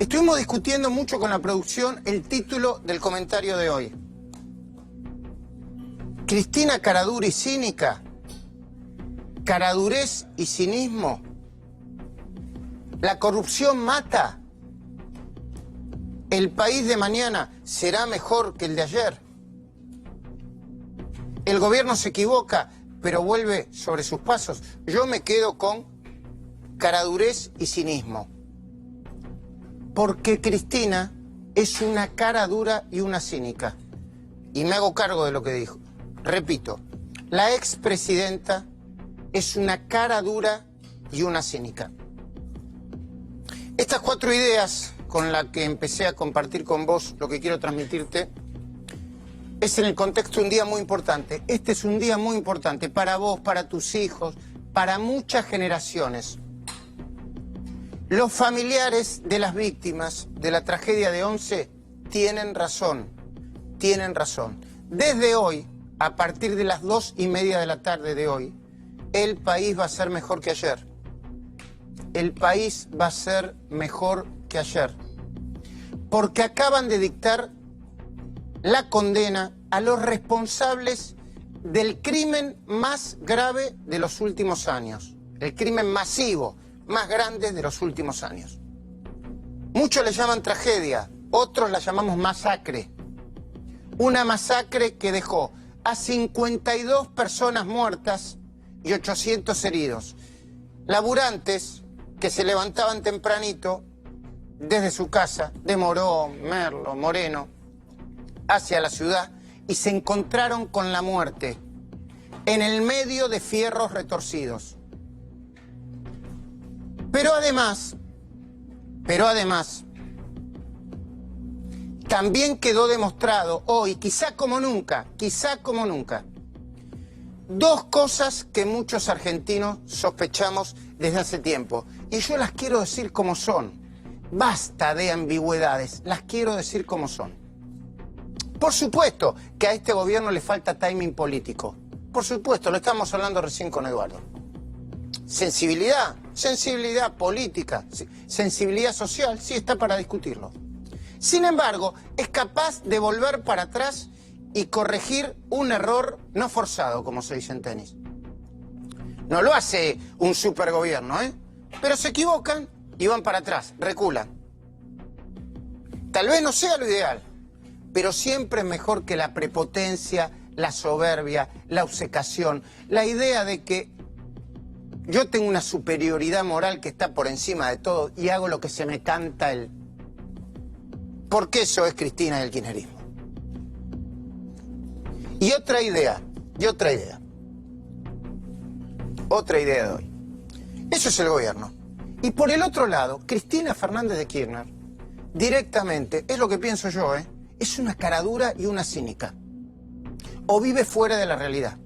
Estuvimos discutiendo mucho con la producción el título del comentario de hoy. Cristina caradura y cínica, caradurez y cinismo. La corrupción mata. El país de mañana será mejor que el de ayer. El gobierno se equivoca, pero vuelve sobre sus pasos. Yo me quedo con caradurez y cinismo. Porque Cristina es una cara dura y una cínica. Y me hago cargo de lo que dijo. Repito, la expresidenta es una cara dura y una cínica. Estas 4 ideas con las que empecé a compartir con vos lo que quiero transmitirte es en el contexto de un día muy importante. Este es un día muy importante para vos, para tus hijos, para muchas generaciones. Los familiares de las víctimas de la tragedia de Once tienen razón, tienen razón. Desde hoy, a partir de las 2:30 de la tarde de hoy, el país va a ser mejor que ayer. El país va a ser mejor que ayer. Porque acaban de dictar la condena a los responsables del crimen más grave de los últimos años. El crimen masivo más grande de los últimos años. Muchos le llaman tragedia, otros la llamamos masacre. Una masacre que dejó a 52 personas muertas y 800 heridos. Laburantes que se levantaban tempranito desde su casa, de Morón, Merlo, Moreno, hacia la ciudad y se encontraron con la muerte en el medio de fierros retorcidos. Pero además, también quedó demostrado hoy, quizá como nunca, dos cosas que muchos argentinos sospechamos desde hace tiempo. Y yo las quiero decir como son. Basta de ambigüedades, las quiero decir como son. Por supuesto que a este gobierno le falta timing político. Por supuesto, lo estamos hablando recién con Eduardo. Sensibilidad, sensibilidad política, sensibilidad social, sí está para discutirlo. Sin embargo, es capaz de volver para atrás y corregir un error no forzado, como se dice en tenis. No lo hace un supergobierno, pero se equivocan y van para atrás, reculan. Tal vez no sea lo ideal, pero siempre es mejor que la prepotencia, la soberbia, la obcecación, la idea de que yo tengo una superioridad moral que está por encima de todo y hago lo que se me canta el... Porque eso es Cristina y el kirchnerismo. Y otra idea de hoy. Eso es el gobierno. Y por el otro lado, Cristina Fernández de Kirchner, directamente, es lo que pienso yo, es una caradura y una cínica. O vive fuera de la realidad.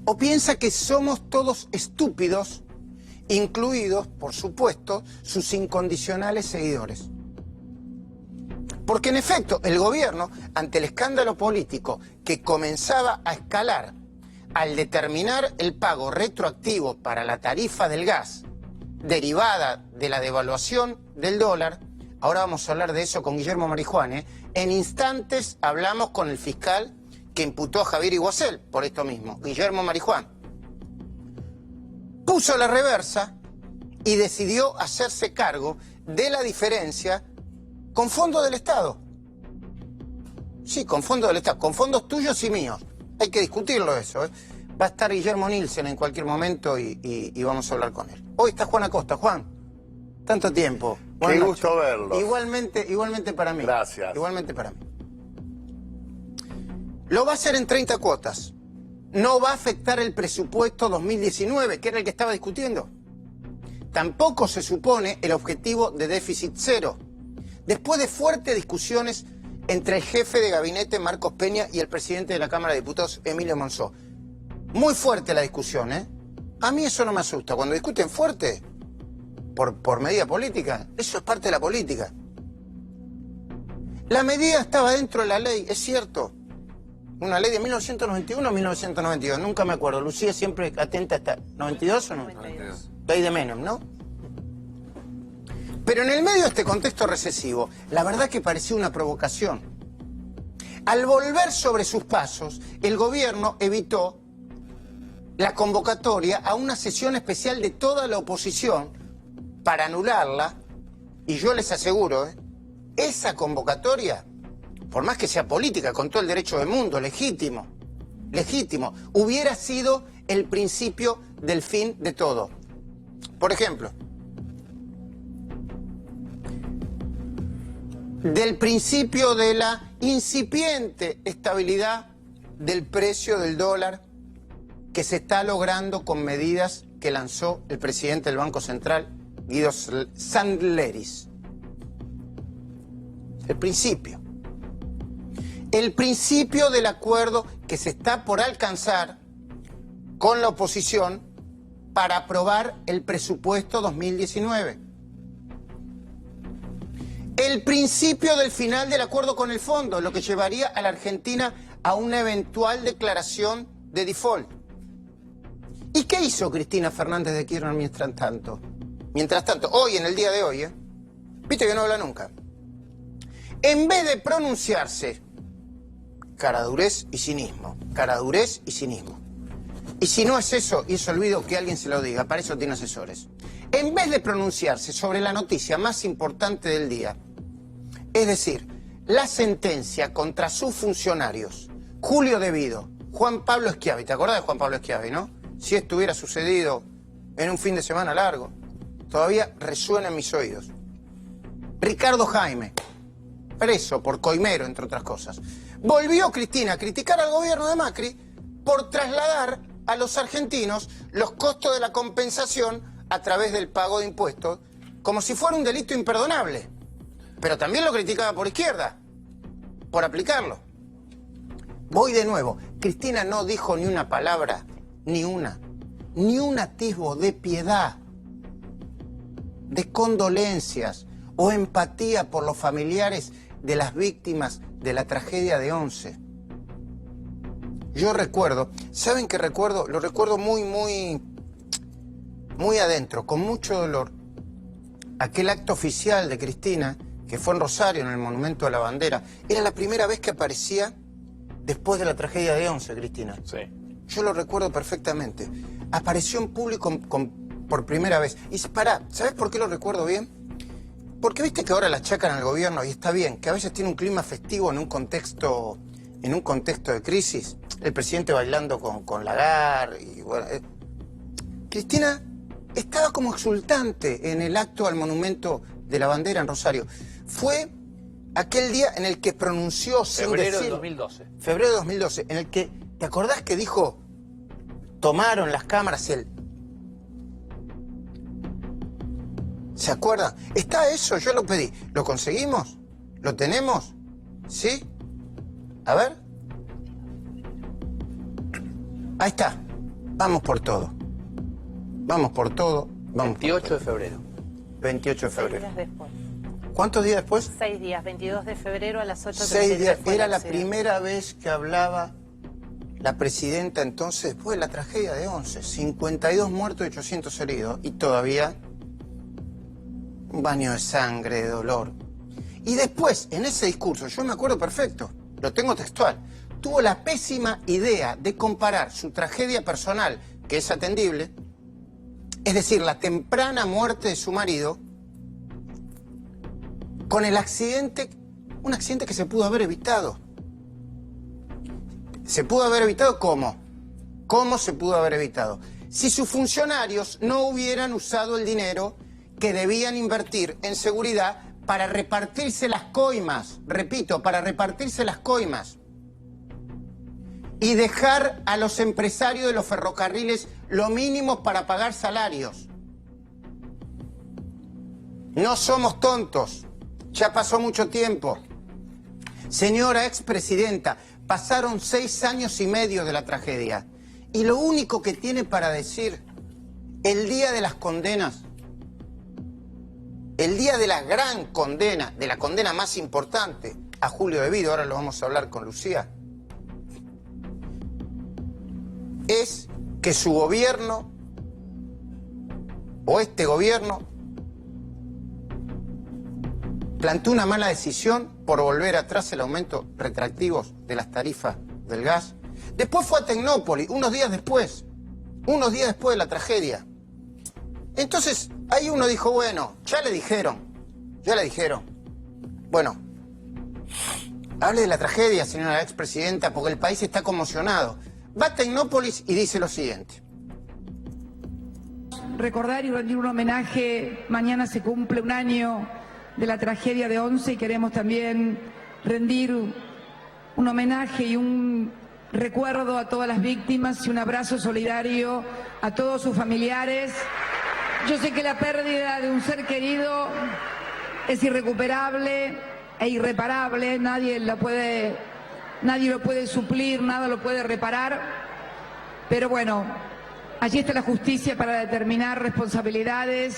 O piensa que somos todos estúpidos, incluidos, por supuesto, sus incondicionales seguidores. Porque en efecto, el gobierno, ante el escándalo político que comenzaba a escalar al determinar el pago retroactivo para la tarifa del gas, derivada de la devaluación del dólar, ahora vamos a hablar de eso con Guillermo Marijuán, en instantes hablamos con el fiscal que imputó a Javier Iguacel por esto mismo, Guillermo Marijuán. Puso la reversa y decidió hacerse cargo de la diferencia con fondos del Estado. Sí, con fondos del Estado, con fondos tuyos y míos. Hay que discutirlo eso, Va a estar Guillermo Nielsen en cualquier momento y vamos a hablar con él. Hoy está Juan Acosta. Juan, tanto tiempo. Qué gusto verlo. Igualmente para mí. Gracias. Igualmente para mí. Lo va a hacer en 30 cuotas. No va a afectar el presupuesto 2019, que era el que estaba discutiendo. Tampoco se supone el objetivo de déficit cero. Después de fuertes discusiones entre el jefe de gabinete, Marcos Peña, y el presidente de la Cámara de Diputados, Emilio Monzó. Muy fuerte la discusión, A mí eso no me asusta. Cuando discuten fuerte, por medida política, eso es parte de la política. La medida estaba dentro de la ley, es cierto. Una ley de 1991 o 1992, nunca me acuerdo. Lucía siempre atenta hasta... ¿92 o no? 92. Ley de Menem, ¿no? Pero en el medio de este contexto recesivo, la verdad que parecía una provocación. Al volver sobre sus pasos, el gobierno evitó la convocatoria a una sesión especial de toda la oposición para anularla, y yo les aseguro, esa convocatoria, por más que sea política, con todo el derecho del mundo, legítimo, hubiera sido el principio del fin de todo. Por ejemplo, del principio de la incipiente estabilidad del precio del dólar que se está logrando con medidas que lanzó el presidente del Banco Central, Guido Sandleris. El principio. El principio del acuerdo que se está por alcanzar con la oposición para aprobar el presupuesto 2019. El principio del final del acuerdo con el fondo, lo que llevaría a la Argentina a una eventual declaración de default. ¿Y qué hizo Cristina Fernández de Kirchner mientras tanto? Mientras tanto, hoy, en el día de hoy, viste que no habla nunca. En vez de pronunciarse, caradurez y cinismo, caradurez y cinismo. Y si no es eso, y es olvido, que alguien se lo diga, para eso tiene asesores. En vez de pronunciarse sobre la noticia más importante del día, es decir, la sentencia contra sus funcionarios, Julio De Vido, Juan Pablo Schiavi, ¿te acordás de Juan Pablo Schiavi, no? Si esto hubiera sucedido en un fin de semana largo, todavía resuena en mis oídos. Ricardo Jaime, preso por coimero, entre otras cosas. Volvió Cristina a criticar al gobierno de Macri por trasladar a los argentinos los costos de la compensación a través del pago de impuestos, como si fuera un delito imperdonable. Pero también lo criticaba por izquierda, por aplicarlo. Voy de nuevo. Cristina no dijo ni una palabra, ni un atisbo de piedad, de condolencias o empatía por los familiares de las víctimas de la tragedia de Once. Yo recuerdo, ¿saben qué recuerdo? Lo recuerdo muy adentro, con mucho dolor. Aquel acto oficial de Cristina, que fue en Rosario, en el Monumento a la Bandera, era la primera vez que aparecía después de la tragedia de Once, Cristina. Sí. Yo lo recuerdo perfectamente. Apareció en público por primera vez. Y pará, ¿sabes por qué lo recuerdo bien? Porque viste que ahora la achacan al gobierno, y está bien, que a veces tiene un clima festivo en un contexto de crisis. El presidente bailando con Lagarde y bueno. Cristina estaba como exultante en el acto al Monumento de la Bandera en Rosario. Fue aquel día en el que pronunció sin decir... Febrero de 2012. Febrero de 2012, en el que, ¿te acordás que dijo? Tomaron las cámaras y él... ¿Se acuerdan? Está eso, yo lo pedí. ¿Lo conseguimos? ¿Lo tenemos? ¿Sí? A ver. Ahí está. Vamos por todo. Vamos por todo. Vamos 28 de febrero. 28 de 6 febrero. días después. ¿Cuántos días después? 6 días, 22 de febrero a las 8:33. 6 días. fue el Era la accidente. primera vez que hablaba la presidenta entonces, después de la tragedia de Once. 52 muertos y 800 heridos. Y todavía un baño de sangre, de dolor. Y después, en ese discurso, yo me acuerdo perfecto, lo tengo textual, tuvo la pésima idea de comparar su tragedia personal, que es atendible, es decir, la temprana muerte de su marido, con el accidente, un accidente que se pudo haber evitado. ¿Se pudo haber evitado cómo? ¿Cómo se pudo haber evitado? Si sus funcionarios no hubieran usado el dinero que debían invertir en seguridad para repartirse las coimas, repito, para repartirse las coimas, y dejar a los empresarios de los ferrocarriles lo mínimo para pagar salarios. No somos tontos, ya pasó mucho tiempo. Señora expresidenta, pasaron 6 años y medio de la tragedia, y lo único que tiene para decir, el día de las condenas, el día de la gran condena, de la condena más importante a Julio De Vido, ahora lo vamos a hablar con Lucía, es que su gobierno, o este gobierno, plantó una mala decisión por volver atrás el aumento retroactivos de las tarifas del gas. Después fue a Tecnópolis, unos días después de la tragedia. Entonces, ahí uno dijo, bueno, ya le dijeron. Bueno, hable de la tragedia, señora expresidenta, porque el país está conmocionado. Va a Tecnópolis y dice lo siguiente. Recordar y rendir un homenaje, mañana se cumple un año de la tragedia de Once y queremos también rendir un homenaje y un recuerdo a todas las víctimas y un abrazo solidario a todos sus familiares. Yo sé que la pérdida de un ser querido es irrecuperable e irreparable, nadie lo puede suplir, nada lo puede reparar, pero bueno, allí está la justicia para determinar responsabilidades,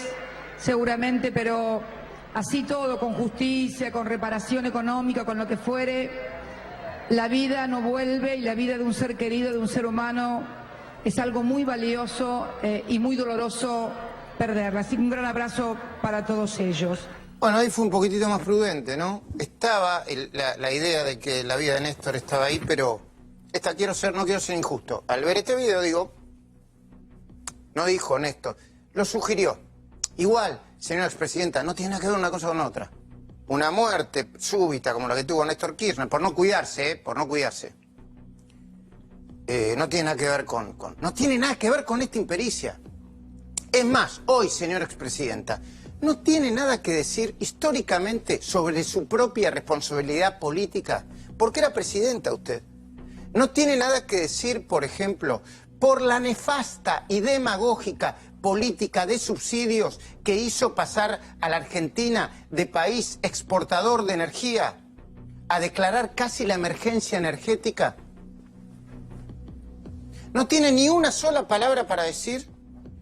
seguramente, pero así todo, con justicia, con reparación económica, con lo que fuere, la vida no vuelve y la vida de un ser querido, de un ser humano, es algo muy valioso y muy doloroso perderla. Así que un gran abrazo para todos ellos. Bueno, ahí fue un poquitito más prudente, ¿no? Estaba la idea de que la vida de Néstor estaba ahí, pero no quiero ser injusto. Al ver este video digo, no dijo Néstor, lo sugirió. Igual, señora expresidenta, no tiene nada que ver una cosa con otra. Una muerte súbita como la que tuvo Néstor Kirchner, por no cuidarse, no tiene nada que ver no tiene nada que ver con esta impericia. Es más, hoy, señora expresidenta, no tiene nada que decir históricamente sobre su propia responsabilidad política, porque era presidenta usted. No tiene nada que decir, por ejemplo, por la nefasta y demagógica política de subsidios que hizo pasar a la Argentina de país exportador de energía a declarar casi la emergencia energética. No tiene ni una sola palabra para decir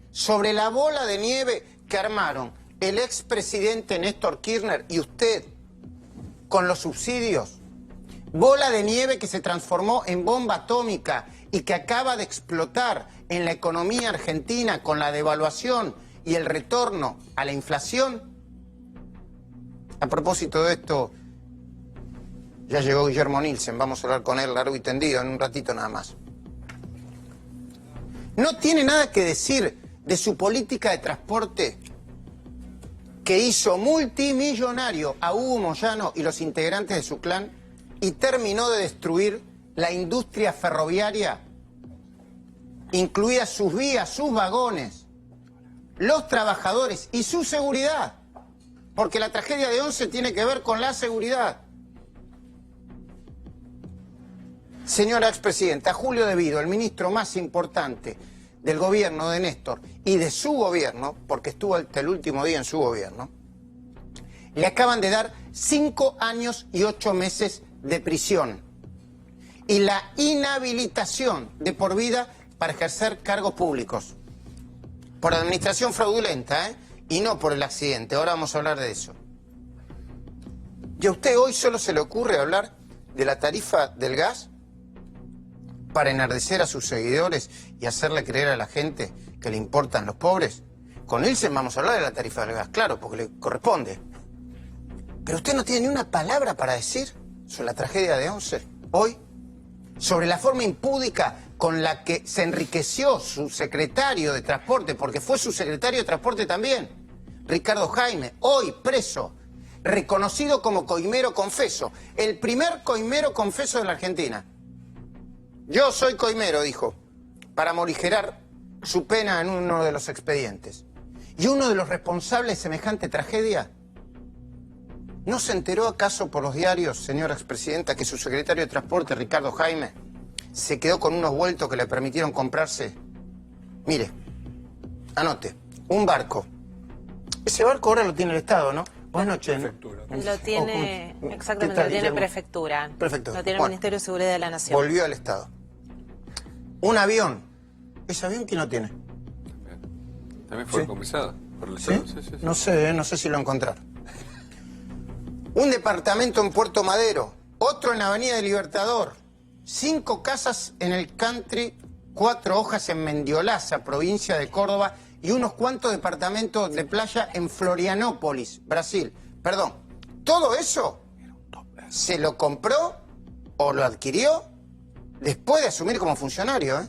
sobre la bola de nieve que armaron el expresidente Néstor Kirchner y usted con los subsidios. Bola de nieve que se transformó en bomba atómica y que acaba de explotar en la economía argentina con la devaluación y el retorno a la inflación. A propósito de esto, ya llegó Guillermo Nielsen, vamos a hablar con él largo y tendido en un ratito nada más. No tiene nada que decir de su política de transporte que hizo multimillonario a Hugo Moyano y los integrantes de su clan y terminó de destruir la industria ferroviaria, incluidas sus vías, sus vagones, los trabajadores y su seguridad, porque la tragedia de Once tiene que ver con la seguridad. Señora expresidenta, Julio De Vido, el ministro más importante del gobierno de Néstor y de su gobierno, porque estuvo hasta el último día en su gobierno, le acaban de dar 5 años y 8 meses de prisión y la inhabilitación de por vida para ejercer cargos públicos por administración fraudulenta, y no por el accidente. Ahora vamos a hablar de eso. ¿Y a usted hoy solo se le ocurre hablar de la tarifa del gas para enardecer a sus seguidores y hacerle creer a la gente que le importan los pobres? Con Nielsen vamos a hablar de la tarifa del gas, claro, porque le corresponde. Pero usted no tiene ni una palabra para decir sobre la tragedia de Once hoy, sobre la forma impúdica con la que se enriqueció su secretario de Transporte, porque fue su secretario de Transporte también, Ricardo Jaime, hoy preso, reconocido como coimero confeso, el primer coimero confeso de la Argentina. Yo soy coimero, dijo, para morigerar su pena en uno de los expedientes. ¿Y uno de los responsables de semejante tragedia? ¿No se enteró acaso por los diarios, señora expresidenta, que su secretario de Transporte, Ricardo Jaime, se quedó con unos vueltos que le permitieron comprarse? Mire, anote, un barco. Ese barco ahora lo tiene el Estado, ¿no? Buenas noches. Lo tiene, exactamente, lo tiene prefectura. Prefectura. Lo tiene el Ministerio de Seguridad de la Nación. Volvió al Estado. Un avión. ¿Ese avión quién lo tiene? También fue comisado por el Estado. ¿Sí? Sí. No sé si lo encontraron. Un departamento en Puerto Madero, otro en la Avenida del Libertador, 5 casas en el country, 4 hojas en Mendiolaza, provincia de Córdoba, y unos cuantos departamentos de playa en Florianópolis, Brasil. Perdón, todo eso se lo compró o lo adquirió después de asumir como funcionario, ¿eh?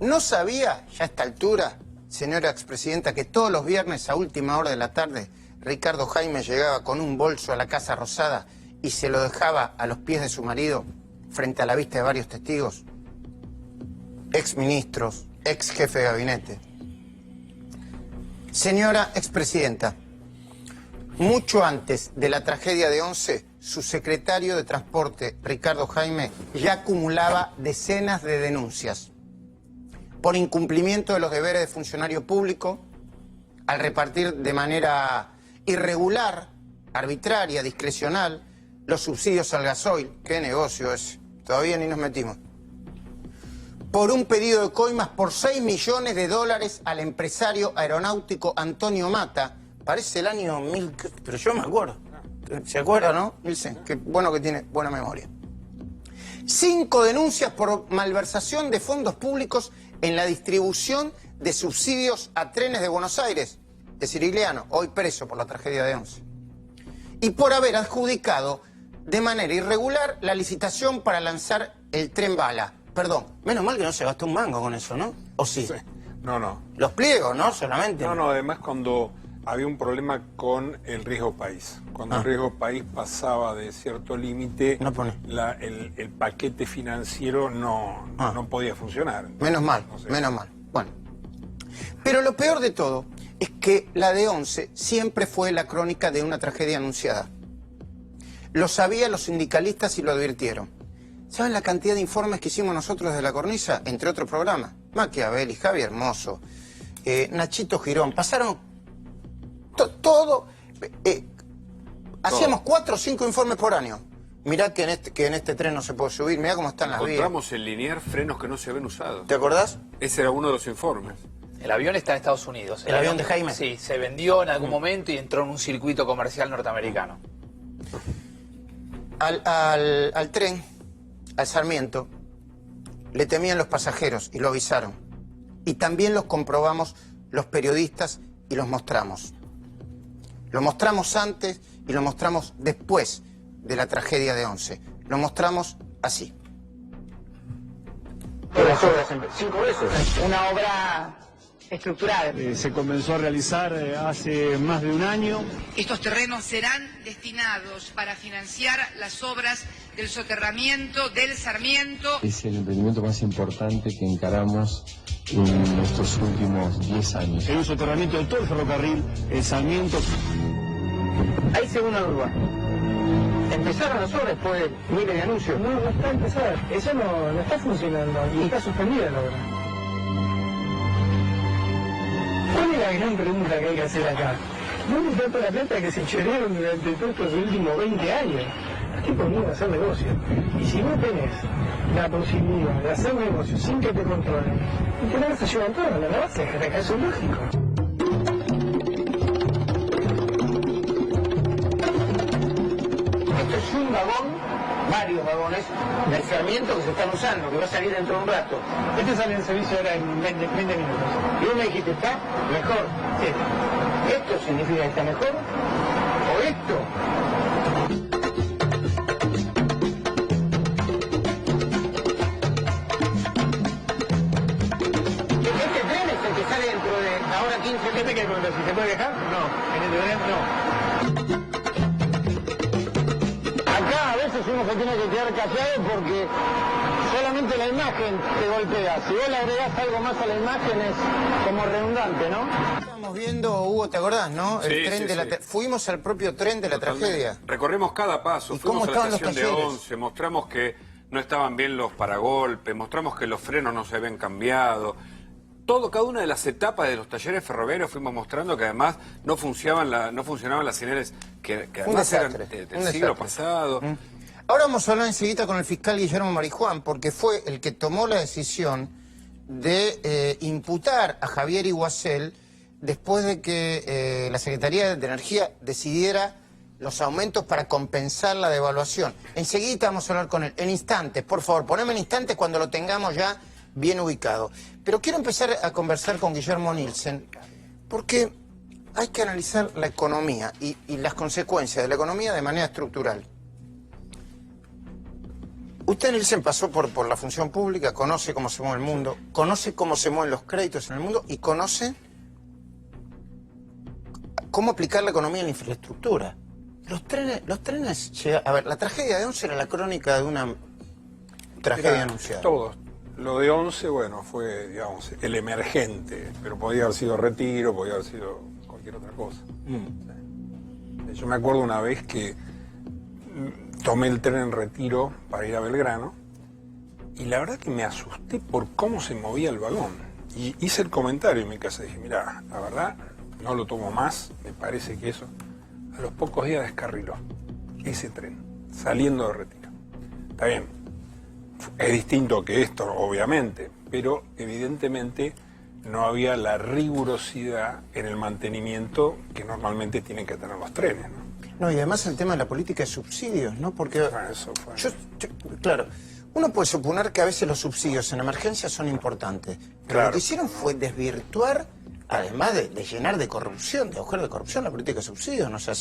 ¿No sabía ya a esta altura, señora expresidenta, que todos los viernes a última hora de la tarde Ricardo Jaime llegaba con un bolso a la Casa Rosada y se lo dejaba a los pies de su marido frente a la vista de varios testigos? Exministros, ex jefe de gabinete. Señora expresidenta, mucho antes de la tragedia de Once, su secretario de Transporte, Ricardo Jaime, ya acumulaba decenas de denuncias por incumplimiento de los deberes de funcionario público, al repartir de manera irregular, arbitraria, discrecional, los subsidios al gasoil. ¿Qué negocio es? Todavía ni nos metimos. Por un pedido de coimas por $6 millones al empresario aeronáutico Antonio Mata. Parece el año 1000, pero yo me acuerdo. ¿Se acuerda, no? Dicen, qué bueno que tiene buena memoria. 5 denuncias por malversación de fondos públicos en la distribución de subsidios a trenes de Buenos Aires, de Cirigliano, hoy preso por la tragedia de Once. Y por haber adjudicado de manera irregular la licitación para lanzar el tren bala. Perdón, menos mal que no se gastó un mango con eso, ¿no? ¿O sí? Sí. No. Los pliegos, ¿no? Solamente. No, además cuando había un problema con el riesgo país. Cuando el riesgo país pasaba de cierto límite, No pone. el paquete financiero no podía funcionar. Menos mal, No sé. menos mal. Bueno. Pero lo peor de todo es que la de Once siempre fue la crónica de una tragedia anunciada. Lo sabían los sindicalistas y lo advirtieron. ¿Saben la cantidad de informes que hicimos nosotros desde La Cornisa? Entre otros programas. Machiavelli, Javier Hermoso, Nachito Girón. Pasaron todo. Hacíamos 4 o 5 informes por año. Mirá que en este tren no se puede subir. Mirá cómo están las vías. Encontramos en Liniers frenos que no se habían usado. ¿Te acordás? Ese era uno de los informes. El avión está en Estados Unidos. ¿El avión de Jaime? Sí, se vendió en algún momento y entró en un circuito comercial norteamericano. Al tren, al Sarmiento, le temían los pasajeros y lo avisaron. Y también los comprobamos los periodistas y los mostramos. Lo mostramos antes y lo mostramos después de la tragedia de Once. Lo mostramos así. Las obras 5 veces. Una obra estructural. Se comenzó a realizar hace más de un año. Estos terrenos serán destinados para financiar las obras del soterramiento del Sarmiento. Es el emprendimiento más importante que encaramos en estos últimos 10 años. En un soterramiento de todo el ferrocarril, el Sarmiento. Ahí se une la urba. Empezaron las obras después de miles de anuncios. No está empezada. Eso no está funcionando y está suspendida la obra. ¿Cuál es la gran pregunta que hay que hacer acá? ¿Dónde está toda la plata que se chorearon durante todos estos últimos 20 años? Los tipos vienen a hacer negocio. Y si vos tenés la posibilidad de hacer negocio sin que te controlen, y te la vas a llevar todo, la vas a dejar acá, eso es lógico. Esto es un vagón, varios vagones del Sarmiento que se están usando, que va a salir dentro de un rato. Este sale en servicio ahora en 20 minutos. Y vos me dijiste, ¿está mejor? Sí. ¿Esto significa que está mejor? ¿O esto? Este tren es el que sale dentro de ahora 15 minutos. ¿Este qué pregunta? ¿Si se puede dejar? No. En este tren no. Acá a veces uno se tiene que quedar callado porque solamente la imagen te golpea. Si vos le agregás algo más a la imagen es como redundante, ¿no? Estamos viendo, Hugo, ¿te acordás, no? El Sí, tren sí, de la sí. Fuimos al propio tren de la tragedia. Recorrimos cada paso, ¿Y fuimos cómo a la estaban los estación de talleres? Once, mostramos que no estaban bien los paragolpes, mostramos que los frenos no se habían cambiado. Cada una de las etapas de los talleres ferroviarios fuimos mostrando que además no funcionaban las señales que Un además eran desastre, del un siglo desastre. pasado. Ahora vamos a hablar enseguida con el fiscal Guillermo Marijuán, porque fue el que tomó la decisión de imputar a Javier Iguacel después de que la Secretaría de Energía decidiera los aumentos para compensar la devaluación. Enseguida vamos a hablar con él, en instantes. Por favor, poneme en instantes cuando lo tengamos ya bien ubicado. Pero quiero empezar a conversar con Guillermo Nielsen, porque hay que analizar la economía y las consecuencias de la economía de manera estructural. Usted, Nielsen, pasó por la función pública, conoce cómo se mueve el mundo, conoce cómo se mueven los créditos en el mundo y conoce cómo aplicar la economía en la infraestructura. Los trenes llegan... A ver, la tragedia de Once era la crónica de una tragedia anunciada. Todos. Lo de Once, bueno, fue, digamos, el emergente, pero podía haber sido Retiro, podía haber sido cualquier otra cosa. Yo me acuerdo una vez que tomé el tren en Retiro para ir a Belgrano y la verdad que me asusté por cómo se movía el vagón. Y hice el comentario en mi casa, dije, mirá, la verdad, no lo tomo más, me parece que eso. A los pocos días descarriló ese tren, saliendo de Retiro. Está bien, es distinto que esto, obviamente, pero evidentemente no había la rigurosidad en el mantenimiento que normalmente tienen que tener los trenes, ¿no? No, y además el tema de la política de subsidios, ¿no? Porque, Eso fue. claro, uno puede suponer que a veces los subsidios en emergencia son importantes, pero Claro. lo que hicieron fue desvirtuar, además de llenar de corrupción, de agujeros de corrupción, la política de subsidios, ¿no? O sea,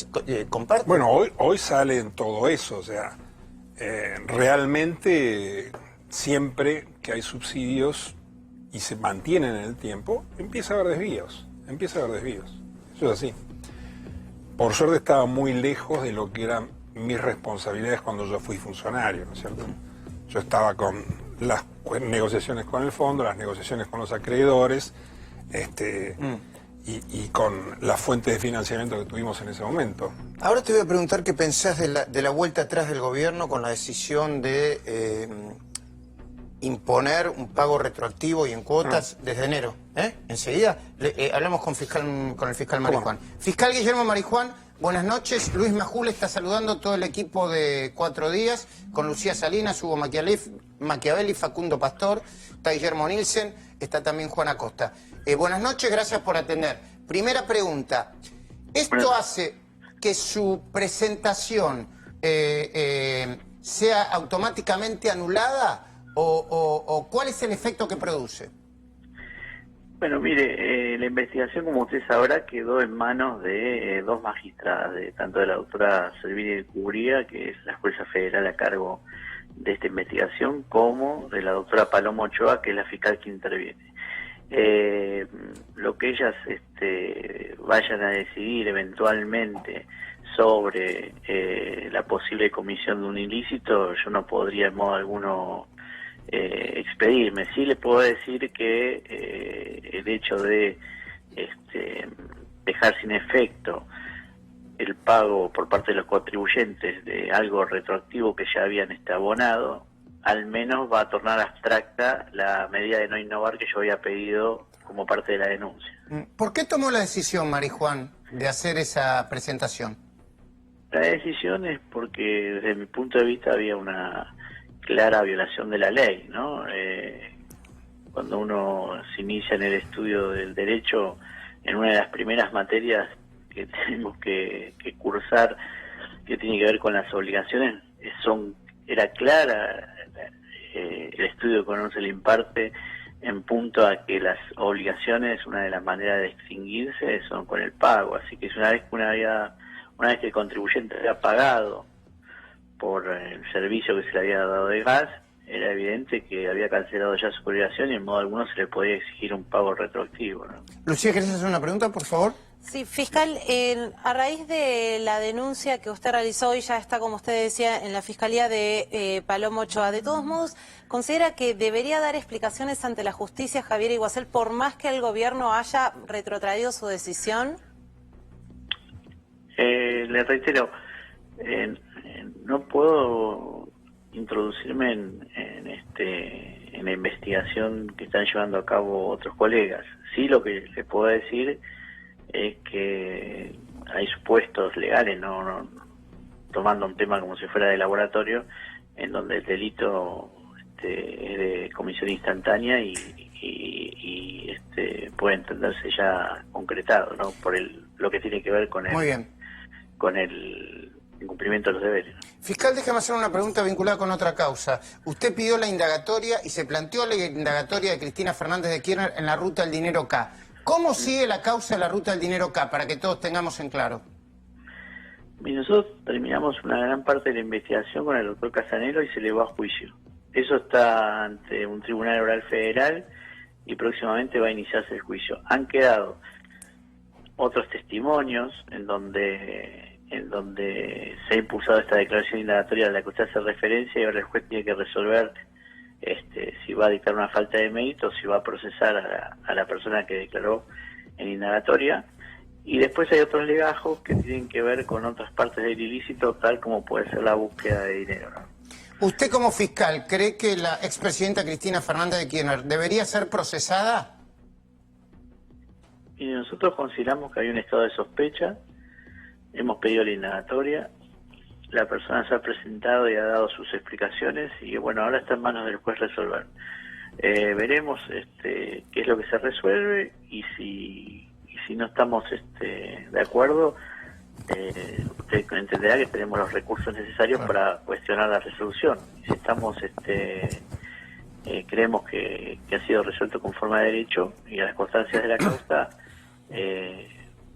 comparte. Bueno, hoy sale en todo eso, o sea, realmente siempre que hay subsidios y se mantienen en el tiempo, empieza a haber desvíos, Eso es así. Por suerte estaba muy lejos de lo que eran mis responsabilidades cuando yo fui funcionario, ¿no es cierto? Yo estaba con las negociaciones con el fondo, las negociaciones con los acreedores, y con la fuente de financiamiento que tuvimos en ese momento. Ahora te voy a preguntar qué pensás de la vuelta atrás del gobierno con la decisión de imponer un pago retroactivo y en cuotas desde enero. Enseguida hablamos con el fiscal Marijuán. Fiscal Guillermo Marijuán, buenas noches. Luis Majul está saludando todo el equipo de 4 días, con Lucía Salinas, Hugo Machiavelli, Facundo Pastor, está Guillermo Nielsen, está también Juan Acosta. Buenas noches, gracias por atender. Primera pregunta, ¿esto hace que su presentación sea automáticamente anulada o cuál es el efecto que produce? Bueno, mire, la investigación, como usted sabrá, quedó en manos de 2 magistradas, tanto de la doctora Servini de Cubría, que es la jueza federal a cargo de esta investigación, como de la doctora Paloma Ochoa, que es la fiscal que interviene. Lo que ellas vayan a decidir eventualmente sobre la posible comisión de un ilícito, yo no podría en modo alguno expedirme. Sí le puedo decir que el hecho de dejar sin efecto el pago por parte de los contribuyentes de algo retroactivo que ya habían abonado, al menos va a tornar abstracta la medida de no innovar que yo había pedido como parte de la denuncia. ¿Por qué tomó la decisión, Marijuán, de hacer esa presentación? La decisión es porque desde mi punto de vista había una clara violación de la ley, ¿no? Cuando uno se inicia en el estudio del derecho, en una de las primeras materias que tenemos que cursar, que tiene que ver con las obligaciones, era clara el estudio que uno se le imparte en punto a que las obligaciones, una de las maneras de extinguirse son con el pago. Así que una vez que el contribuyente había pagado por el servicio que se le había dado de gas, era evidente que había cancelado ya su obligación y en modo alguno se le podía exigir un pago retroactivo, ¿no? Lucía, ¿querés hacer una pregunta, por favor? Sí, fiscal, a raíz de la denuncia que usted realizó y ya está, como usted decía, en la Fiscalía de Paloma Ochoa, de todos modos, ¿considera que debería dar explicaciones ante la justicia Javier Iguacel por más que el gobierno haya retrotraído su decisión? Le reitero, no puedo introducirme en la investigación que están llevando a cabo otros colegas. Sí, lo que le puedo decir es que hay supuestos legales, no tomando un tema como si fuera de laboratorio, en donde el delito es de comisión instantánea y puede entenderse ya concretado, ¿no? Por lo que tiene que ver con Muy bien. con el incumplimiento de los deberes, ¿no? Fiscal, déjame hacer una pregunta vinculada con otra causa. Usted pidió la indagatoria y se planteó la indagatoria de Cristina Fernández de Kirchner en la ruta del dinero K. ¿Cómo sigue la causa de la ruta del dinero K, para que todos tengamos en claro? Y nosotros terminamos una gran parte de la investigación con el doctor Casanelo y se elevó a juicio. Eso está ante un tribunal oral federal y próximamente va a iniciarse el juicio. Han quedado otros testimonios en donde se ha impulsado esta declaración indagatoria a la que usted hace referencia, y ahora el juez tiene que resolver si va a dictar una falta de mérito o si va a procesar a la persona que declaró en indagatoria. Y después hay otros legajos que tienen que ver con otras partes del ilícito, tal como puede ser la búsqueda de dinero, ¿no? ¿Usted como fiscal cree que la expresidenta Cristina Fernández de Kirchner debería ser procesada? Y nosotros consideramos que hay un estado de sospecha, hemos pedido la indagatoria, la persona se ha presentado y ha dado sus explicaciones y bueno, ahora está en manos del juez resolver. Veremos qué es lo que se resuelve y si no estamos de acuerdo, usted entenderá que tenemos los recursos necesarios para cuestionar la resolución. Si estamos creemos que ha sido resuelto conforme a derecho y a las constancias de la causa,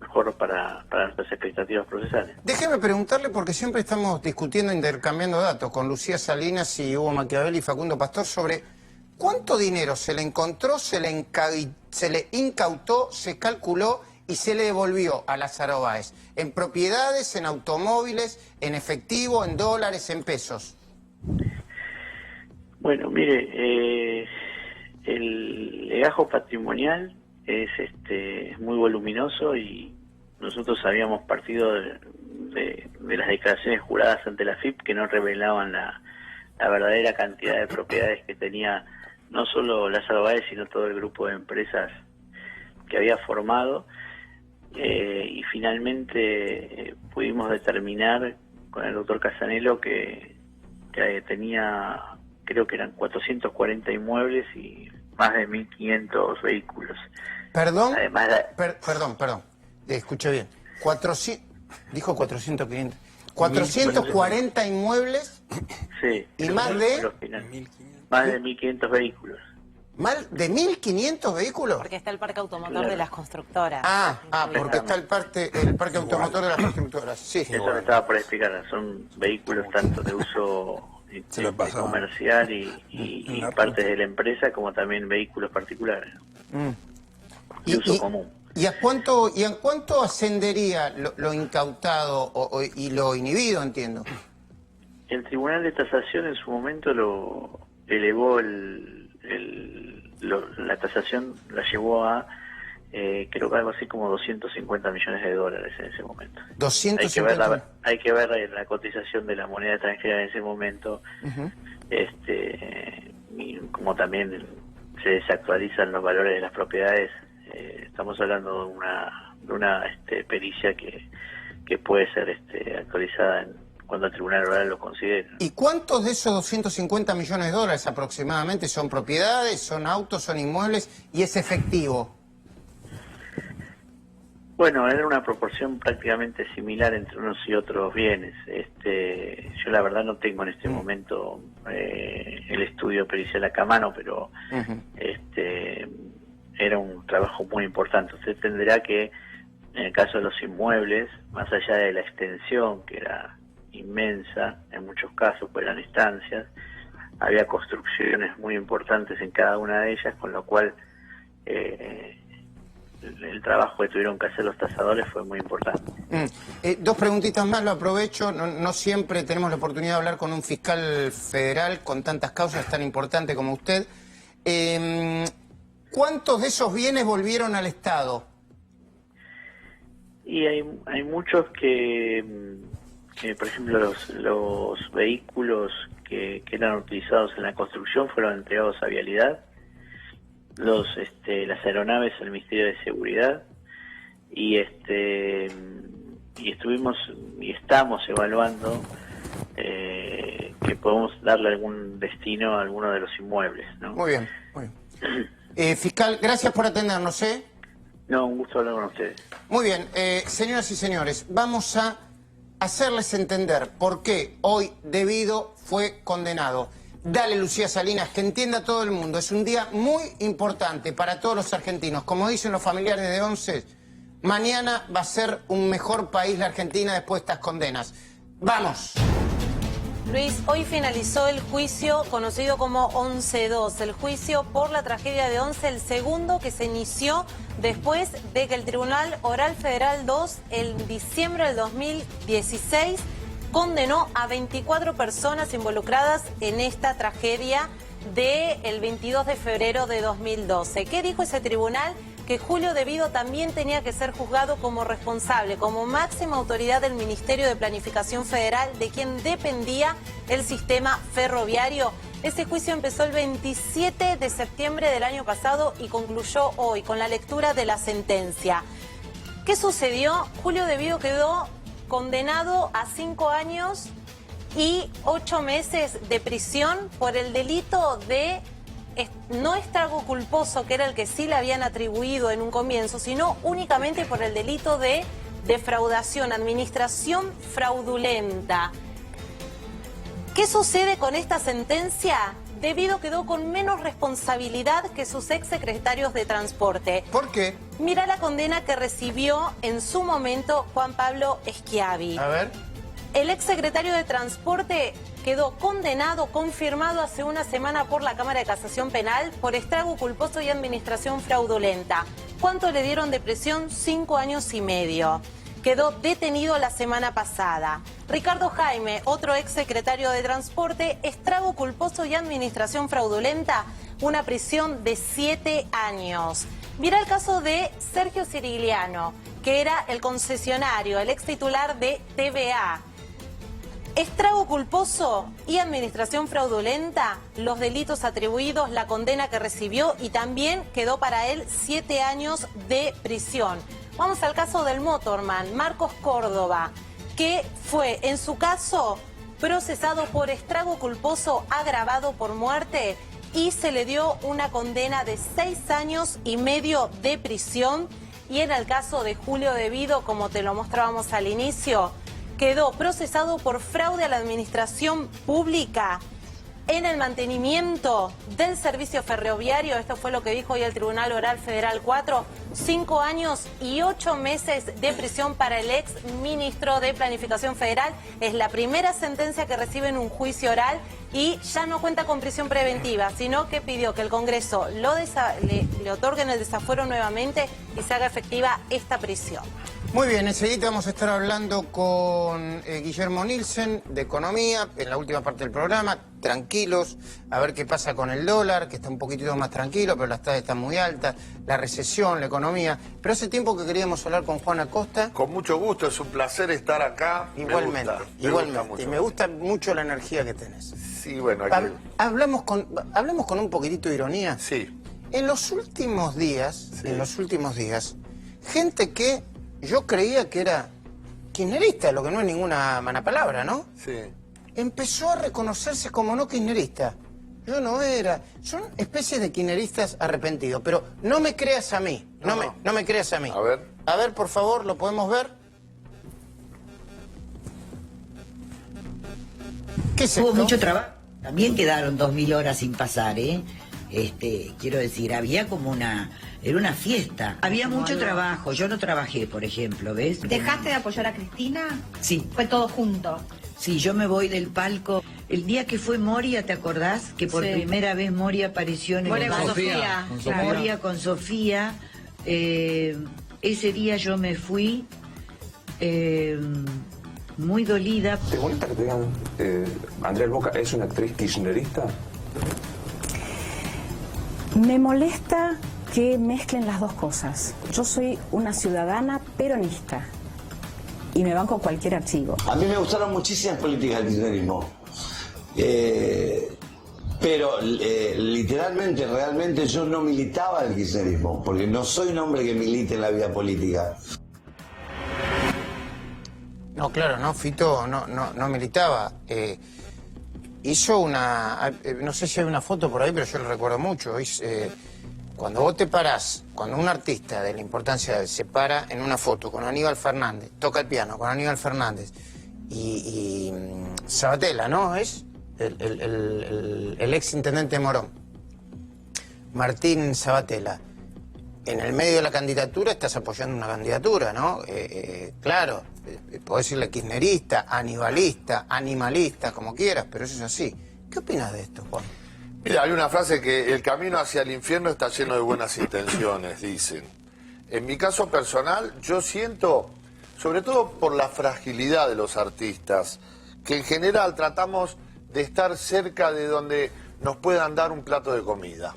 mejor para nuestras expectativas procesales. Déjeme preguntarle, porque siempre estamos discutiendo, intercambiando datos con Lucía Salinas y Hugo Machiavelli y Facundo Pastor sobre cuánto dinero se le encontró, se le incautó, se calculó y se le devolvió a Lázaro Báez, en propiedades, en automóviles, en efectivo, en dólares, en pesos. Bueno, mire, el legajo patrimonial es muy voluminoso y nosotros habíamos partido de las declaraciones juradas ante la FIP que no revelaban la verdadera cantidad de propiedades que tenía no solo Lázaro Báez, sino todo el grupo de empresas que había formado. Y finalmente pudimos determinar con el doctor Casanelo que tenía, creo que eran 440 inmuebles y más de 1.500 vehículos. ¿Perdón? Además, Perdón. Escuché bien. Dijo 400 clientes. 440 inmuebles. Sí. Y más de 1.500 vehículos. ¿Más de 1.500 vehículos? Porque está el parque automotor de las constructoras. Porque está el parque automotor de las constructoras. Sí. Eso me estaba por explicar. Son vehículos tanto de uso comercial y partes de la empresa, como también vehículos particulares. De uso común. ¿Y a cuánto ascendería lo incautado y lo inhibido, entiendo? El Tribunal de Tasación en su momento lo elevó la tasación la llevó a creo que algo así como 250 millones de dólares en ese momento. 250. Hay que ver la cotización de la moneda extranjera en ese momento. Y como también se desactualizan los valores de las propiedades, estamos hablando de una pericia que puede ser actualizada cuando el Tribunal Oral lo considere. ¿Y cuántos de esos 250 millones de dólares aproximadamente son propiedades, son autos, son inmuebles y es efectivo? Bueno, era una proporción prácticamente similar entre unos y otros bienes. Yo la verdad no tengo en este momento el estudio pericial acá a mano, pero era un trabajo muy importante. Usted entenderá que en el caso de los inmuebles, más allá de la extensión, que era inmensa, en muchos casos pues eran estancias, había construcciones muy importantes en cada una de ellas, con lo cual el trabajo que tuvieron que hacer los tasadores fue muy importante. Dos preguntitas más, lo aprovecho. No siempre tenemos la oportunidad de hablar con un fiscal federal con tantas causas tan importantes como usted. ¿Cuántos de esos bienes volvieron al Estado? Y hay muchos que por ejemplo, los vehículos que eran utilizados en la construcción fueron entregados a Vialidad, las aeronaves al Ministerio de Seguridad, y estuvimos y estamos evaluando que podemos darle algún destino a alguno de los inmuebles, ¿no? Muy bien. Fiscal, gracias por atendernos, ¿eh? No, un gusto hablar con ustedes. Muy bien, señoras y señores, vamos a hacerles entender por qué hoy Debido fue condenado. Dale, Lucía Salinas, que entienda todo el mundo. Es un día muy importante para todos los argentinos. Como dicen los familiares de Once, mañana va a ser un mejor país la Argentina después de estas condenas. ¡Vamos! Luis, hoy finalizó el juicio conocido como 11-2, el juicio por la tragedia de Once, el segundo que se inició después de que el Tribunal Oral Federal 2, en diciembre del 2016, condenó a 24 personas involucradas en esta tragedia del 22 de febrero de 2012. ¿Qué dijo ese tribunal? Que Julio De Vido también tenía que ser juzgado como responsable, como máxima autoridad del Ministerio de Planificación Federal, de quien dependía el sistema ferroviario. Este juicio empezó el 27 de septiembre del año pasado y concluyó hoy con la lectura de la sentencia. ¿Qué sucedió? Julio De Vido quedó condenado a 5 años y 8 meses de prisión por el delito de no estrago culposo, que era el que sí le habían atribuido en un comienzo, sino únicamente por el delito de defraudación, administración fraudulenta. ¿Qué sucede con esta sentencia? De Vido quedó con menos responsabilidad que sus exsecretarios de Transporte. ¿Por qué? Mira la condena que recibió en su momento Juan Pablo Schiavi. A ver. El exsecretario de Transporte quedó condenado, confirmado hace una semana por la Cámara de Casación Penal por estrago culposo y administración fraudulenta. ¿Cuánto le dieron de prisión? 5 años y medio. Quedó detenido la semana pasada. Ricardo Jaime, otro exsecretario de Transporte, estrago culposo y administración fraudulenta, una prisión de 7 años. Mira el caso de Sergio Cirigliano, que era el concesionario, el ex titular de TVA. Estrago culposo y administración fraudulenta, los delitos atribuidos, la condena que recibió y también quedó para él 7 años de prisión. Vamos al caso del motorman, Marcos Córdoba, que fue en su caso procesado por estrago culposo agravado por muerte y se le dio una condena de 6 años y medio de prisión. Y en el caso de Julio De Vido, como te lo mostrábamos al inicio, quedó procesado por fraude a la administración pública en el mantenimiento del servicio ferroviario. Esto fue lo que dijo hoy el Tribunal Oral Federal 4, 5 años y 8 meses de prisión para el ex ministro de Planificación Federal. Es la primera sentencia que recibe en un juicio oral y ya no cuenta con prisión preventiva, sino que pidió que el Congreso le otorguen el desafuero nuevamente y se haga efectiva esta prisión. Muy bien, enseguida vamos a estar hablando con Guillermo Nielsen de Economía, en la última parte del programa, tranquilos, a ver qué pasa con el dólar, que está un poquitito más tranquilo, pero las tasas están muy altas, la recesión, la economía. Pero hace tiempo que queríamos hablar con Juan Acosta. Con mucho gusto, es un placer estar acá. Igualmente, igualmente. Y me gusta mucho la energía que tenés. Sí, bueno. Aquí... Hablamos con un poquitito de ironía. Sí. En los últimos días, gente que yo creía que era kirchnerista, lo que no es ninguna mala palabra, ¿no? Sí. Empezó a reconocerse como no kirchnerista. Yo no era. Son especies de kirchneristas arrepentidos, pero no me creas a mí. No me creas a mí. A ver, por favor, ¿lo podemos ver? ¿Qué es esto? Hubo mucho trabajo. También quedaron 2000 horas sin pasar, ¿eh? Quiero decir, había como era una fiesta. Había mucho trabajo. Yo no trabajé, por ejemplo, ¿ves? ¿Dejaste de apoyar a Cristina? Sí. Fue todo junto. Sí, yo me voy del palco. El día que fue Moria, ¿te acordás? Que por primera vez Moria apareció en el... Moria con Sofía. Moria con Sofía. Ese día yo me fui muy dolida. ¿Te molesta que te digan Andrea del Boca es una actriz kirchnerista? Me molesta que mezclen las dos cosas. Yo soy una ciudadana peronista y me banco cualquier archivo. A mí me gustaron muchísimas políticas del kirchnerismo, pero literalmente, realmente yo no militaba el kirchnerismo, porque no soy un hombre que milite en la vida política. No, claro, no, Fito no militaba. Hizo una... no sé si hay una foto por ahí, pero yo lo recuerdo mucho. Cuando vos te parás, cuando un artista de la importancia se para en una foto con Aníbal Fernández, toca el piano con Aníbal Fernández y Sabatella, ¿no? el ex intendente Morón, Martín Sabatella, en el medio de la candidatura estás apoyando una candidatura, ¿no? Claro, podés decirle kirchnerista, anibalista, animalista, como quieras, pero eso es así. ¿Qué opinas de esto, Juan? Mira, hay una frase que el camino hacia el infierno está lleno de buenas intenciones, dicen. En mi caso personal, yo siento, sobre todo por la fragilidad de los artistas, que en general tratamos de estar cerca de donde nos puedan dar un plato de comida.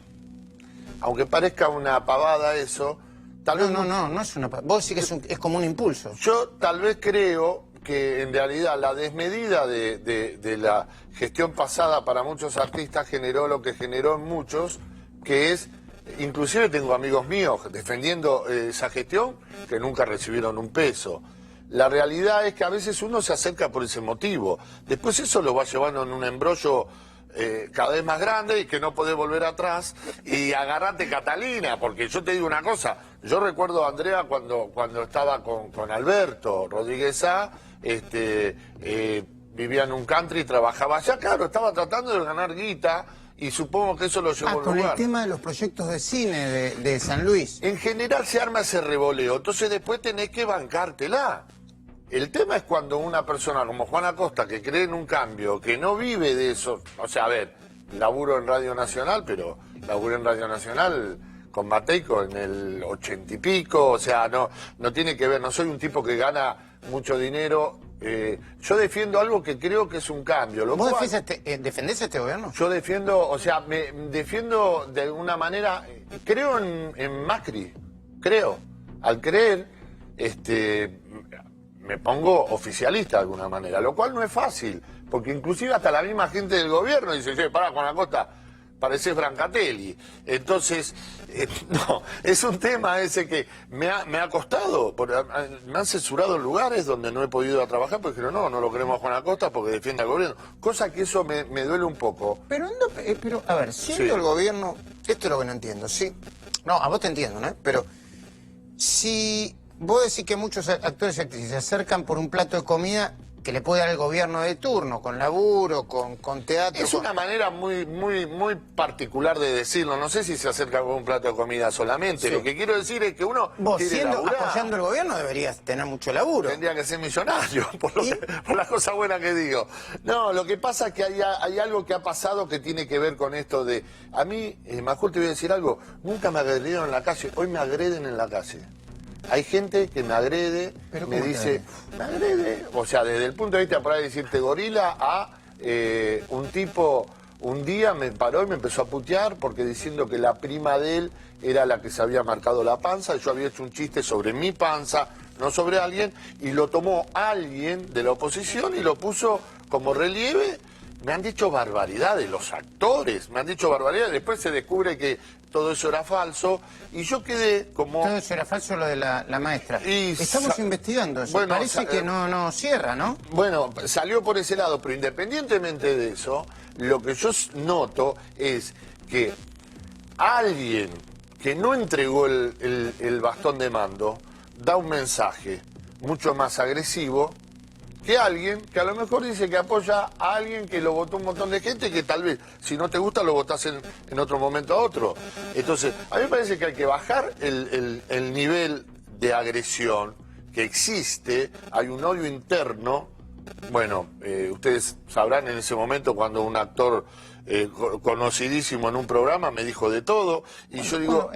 Aunque parezca una pavada eso, tal vez... No es una pavada. Vos sí que es como un impulso. Yo tal vez creo que en realidad la desmedida de la gestión pasada para muchos artistas generó lo que generó en muchos, que es... Inclusive tengo amigos míos defendiendo esa gestión que nunca recibieron un peso. La realidad es que a veces uno se acerca por ese motivo. Después eso lo va llevando en un embrollo cada vez más grande y que no podés volver atrás. Y agarrate Catalina, porque yo te digo una cosa. Yo recuerdo a Andrea cuando estaba con Alberto Rodríguez A, vivía en un country y trabajaba allá. Claro, estaba tratando de ganar guita. Y supongo que eso lo llevó al lugar. Con el tema de los proyectos de cine de San Luis. En general se arma ese revoleo, entonces después tenés que bancártela. El tema es cuando una persona como Juan Acosta, que cree en un cambio, que no vive de eso... O sea, a ver, laburo en Radio Nacional, pero laburo en Radio Nacional con Mateico en el 80 y pico, o sea, no tiene que ver, no soy un tipo que gana mucho dinero... yo defiendo algo que creo que es un cambio. ¿Vos defendés este gobierno? Yo defiendo, o sea, me defiendo de alguna manera, creo en Macri, creo. Al creer, me pongo oficialista de alguna manera, lo cual no es fácil, porque inclusive hasta la misma gente del gobierno dice, che, pará, Juan Acosta, parecés Brancatelli. Entonces, no, es un tema ese que me ha costado, me han censurado en lugares donde no he podido ir a trabajar, porque dijeron, no lo queremos a Juan Acosta porque defiende al gobierno. Cosa que eso me duele un poco. Pero a ver, siendo el gobierno, esto es lo que no entiendo, ¿sí? No, a vos te entiendo, ¿no? Pero si vos decís que muchos actores y actrices se acercan por un plato de comida que le puede dar el gobierno de turno, con laburo, con teatro... Es una manera muy particular de decirlo. No sé si se acerca con un plato de comida solamente. Sí. Lo que quiero decir es que uno vos, apoyando el gobierno, deberías tener mucho laburo. Tendría que ser millonario, por la cosa buena que digo. No, lo que pasa es que hay algo que ha pasado que tiene que ver con esto de... A mí, Majul, te voy a decir algo. Nunca me agredieron en la calle. Hoy me agreden en la calle. Hay gente que me agrede, me dice, me agrede, o sea, desde el punto de vista para decirte gorila a un tipo, un día me paró y me empezó a putear porque diciendo que la prima de él era la que se había marcado la panza, y yo había hecho un chiste sobre mi panza, no sobre alguien, y lo tomó alguien de la oposición y lo puso como relieve. Me han dicho barbaridades, los actores, me han dicho barbaridades, después se descubre que todo eso era falso, y yo quedé como... Todo eso era falso, lo de la maestra. Estamos investigando eso, bueno, parece que no cierra, ¿no? Bueno, salió por ese lado, pero independientemente de eso, lo que yo noto es que alguien que no entregó el bastón de mando da un mensaje mucho más agresivo que alguien que a lo mejor dice que apoya a alguien que lo votó un montón de gente, que tal vez, si no te gusta, lo votás en otro momento a otro. Entonces, a mí me parece que hay que bajar el nivel de agresión que existe, hay un odio interno. Bueno, ustedes sabrán en ese momento cuando un actor conocidísimo en un programa me dijo de todo, y yo digo,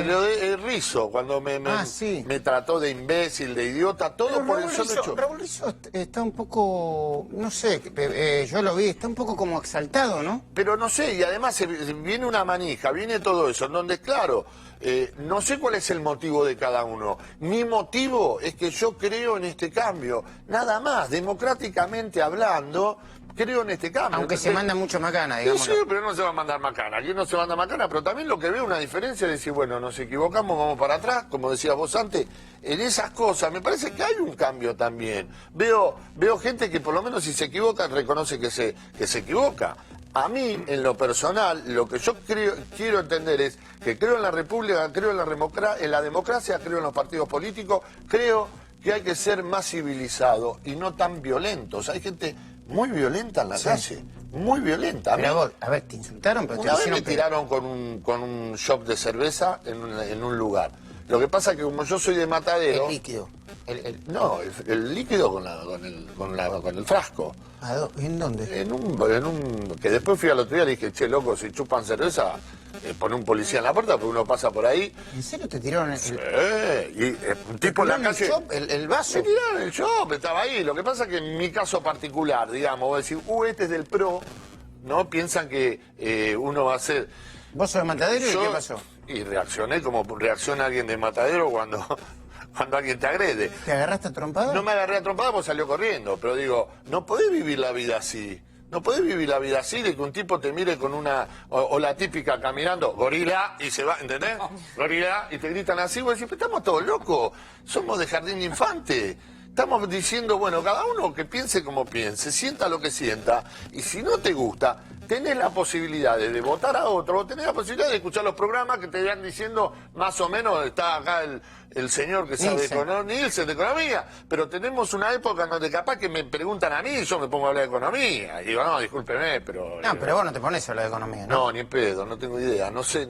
lo de Rizzo, cuando me trató de imbécil, de idiota, todo por el solo hecho. Raúl Rizzo está un poco, no sé, yo lo vi, está un poco como exaltado, ¿no? Pero no sé, y además viene una manija, viene todo eso, en donde, claro, no sé cuál es el motivo de cada uno. Mi motivo es que yo creo en este cambio, nada más, democráticamente hablando, creo en este cambio. Aunque se manda mucho macana, digamos. Sí, pero no se va a mandar macana. Aquí no se manda macana, pero también lo que veo una diferencia es decir, bueno, nos equivocamos, vamos para atrás, como decías vos antes. En esas cosas me parece que hay un cambio también. Veo gente que por lo menos si se equivoca reconoce que se equivoca. A mí, en lo personal, lo que yo quiero entender es que creo en la república, creo en la democracia, creo en los partidos políticos, creo que hay que ser más civilizado y no tan violentos. Hay gente muy violenta en la calle, muy violenta. Pero vos, a ver, te insultaron, pero te una vez me hicieron tiraron con un shop de cerveza en un lugar. Lo que pasa es que como yo soy de Matadero... El líquido. No, el líquido con el frasco. ¿En dónde? En un que después fui al otro día y le dije, che, loco, si chupan cerveza, pone un policía en la puerta porque uno pasa por ahí. ¿En serio te tiraron el...? Sí, y un tipo en la calle... el vaso? Me tiraron el shop, estaba ahí. Lo que pasa es que en mi caso particular, digamos, voy a decir, este es del PRO, ¿no? Piensan que uno va a ser... ¿Vos sos de Matadero y qué pasó? Y reaccioné como reacciona alguien de Matadero cuando alguien te agrede. ¿Te agarraste a trompada? No me agarré a trompada porque salió corriendo, pero digo, no podés vivir la vida así. No podés vivir la vida así de que un tipo te mire con una... O la típica caminando, gorila, y se va, ¿entendés? Gorila, y te gritan así, vos decís, estamos todos locos, somos de jardín de infante. Estamos diciendo, bueno, cada uno que piense como piense, sienta lo que sienta, y si no te gusta, tenés la posibilidad de votar a otro, o tenés la posibilidad de escuchar los programas que te van diciendo, más o menos, está acá el señor que sabe Nielsen de economía, pero tenemos una época en donde capaz que me preguntan a mí y yo me pongo a hablar de economía, y digo, no, discúlpeme, pero... No, pero vos no te pones a hablar de economía, ¿no? No, ni en pedo, no tengo idea, no sé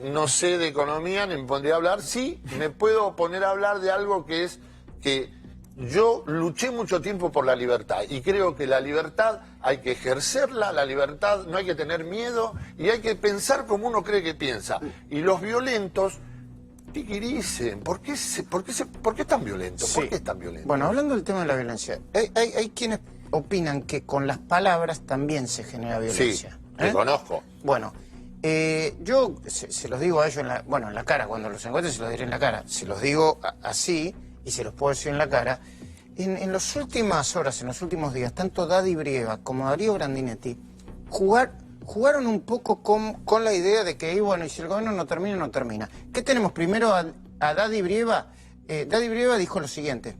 de economía, ni me pondría a hablar, sí, me puedo poner a hablar de algo que es que... Yo luché mucho tiempo por la libertad y creo que la libertad hay que ejercerla, la libertad no hay que tener miedo y hay que pensar como uno cree que piensa. Y los violentos, tiquiricen, ¿por qué están violentos? Sí. ¿Por qué están violentos? Bueno, hablando del tema de la violencia, hay quienes opinan que con las palabras también se genera violencia. Sí, te conozco. Bueno, yo se los digo a ellos en la cara, cuando los encuentre se los diré en la cara. Se los digo así... y se los puedo decir en la cara, en las últimas horas, en los últimos días, tanto Daddy Brieva como Darío Grandinetti jugaron un poco con la idea de que, bueno, y si el gobierno no termina, no termina. ¿Qué tenemos? Primero a Daddy Brieva. Daddy Brieva dijo lo siguiente.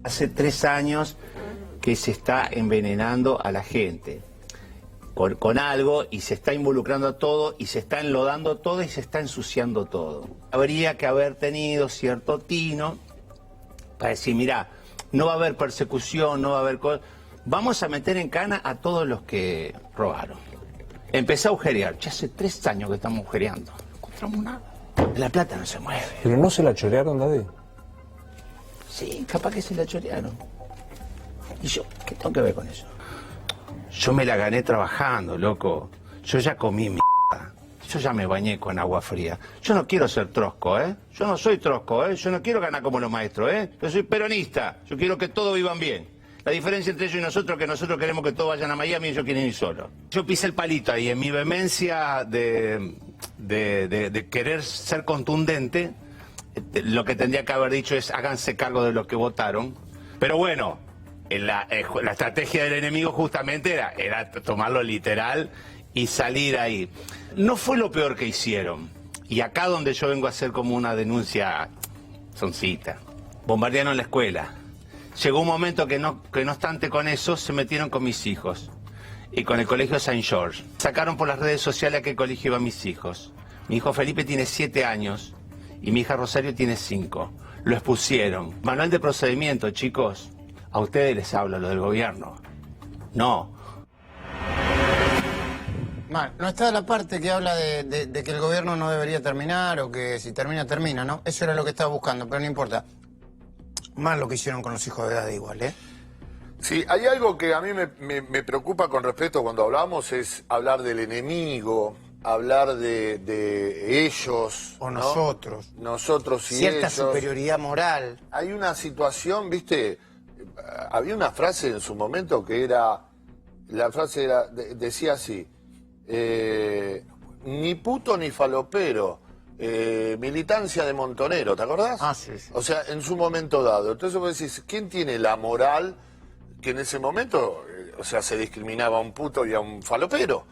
Hace 3 años que se está envenenando a la gente con algo y se está involucrando a todo y se está enlodando todo y se está ensuciando todo. Habría que haber tenido cierto tino para decir, mirá, no va a haber persecución, no va a haber... Vamos a meter en cana a todos los que robaron. Empecé a agujerear. Ya hace 3 años que estamos agujereando. No encontramos nada. La plata no se mueve. ¿Pero no se la chorearon, Daddy? Sí, capaz que se la chorearon. ¿Y yo qué tengo que ver con eso? Yo me la gané trabajando, loco. Yo ya comí mierda. Yo ya me bañé con agua fría. Yo no quiero ser trosco, ¿eh? Yo no soy trosco, ¿eh? Yo no quiero ganar como los maestros, ¿eh? Yo soy peronista. Yo quiero que todos vivan bien. La diferencia entre ellos y nosotros es que nosotros queremos que todos vayan a Miami y ellos quieren ir solos. Yo pisé el palito ahí en mi vehemencia de querer ser contundente. Lo que tendría que haber dicho es háganse cargo de los que votaron. Pero bueno... La estrategia del enemigo justamente era tomarlo literal y salir ahí. No fue lo peor que hicieron. Y acá donde yo vengo a hacer como una denuncia soncita. Bombardearon la escuela. Llegó un momento que no obstante con eso, se metieron con mis hijos. Y con el colegio Saint George. Sacaron por las redes sociales a qué colegio iban mis hijos. Mi hijo Felipe tiene 7 años y mi hija Rosario tiene 5. Lo expusieron. Manual de procedimiento, chicos. A ustedes les hablo, lo del gobierno. No. Mal, no está la parte que habla de que el gobierno no debería terminar o que si termina, termina, ¿no? Eso era lo que estaba buscando, pero no importa. Más lo que hicieron con los hijos de Daddy igual, ¿eh? Sí, hay algo que a mí me preocupa con respecto cuando hablamos, es hablar del enemigo, hablar de ellos. O ¿no? nosotros. Nosotros y cierta ellos. Superioridad moral. Hay una situación, ¿viste? Había una frase en su momento que era, la frase decía así, ni puto ni falopero, militancia de montonero, ¿te acordás? Ah, sí, sí. O sea, en su momento dado. Entonces vos decís, ¿quién tiene la moral que en ese momento, se discriminaba a un puto y a un falopero?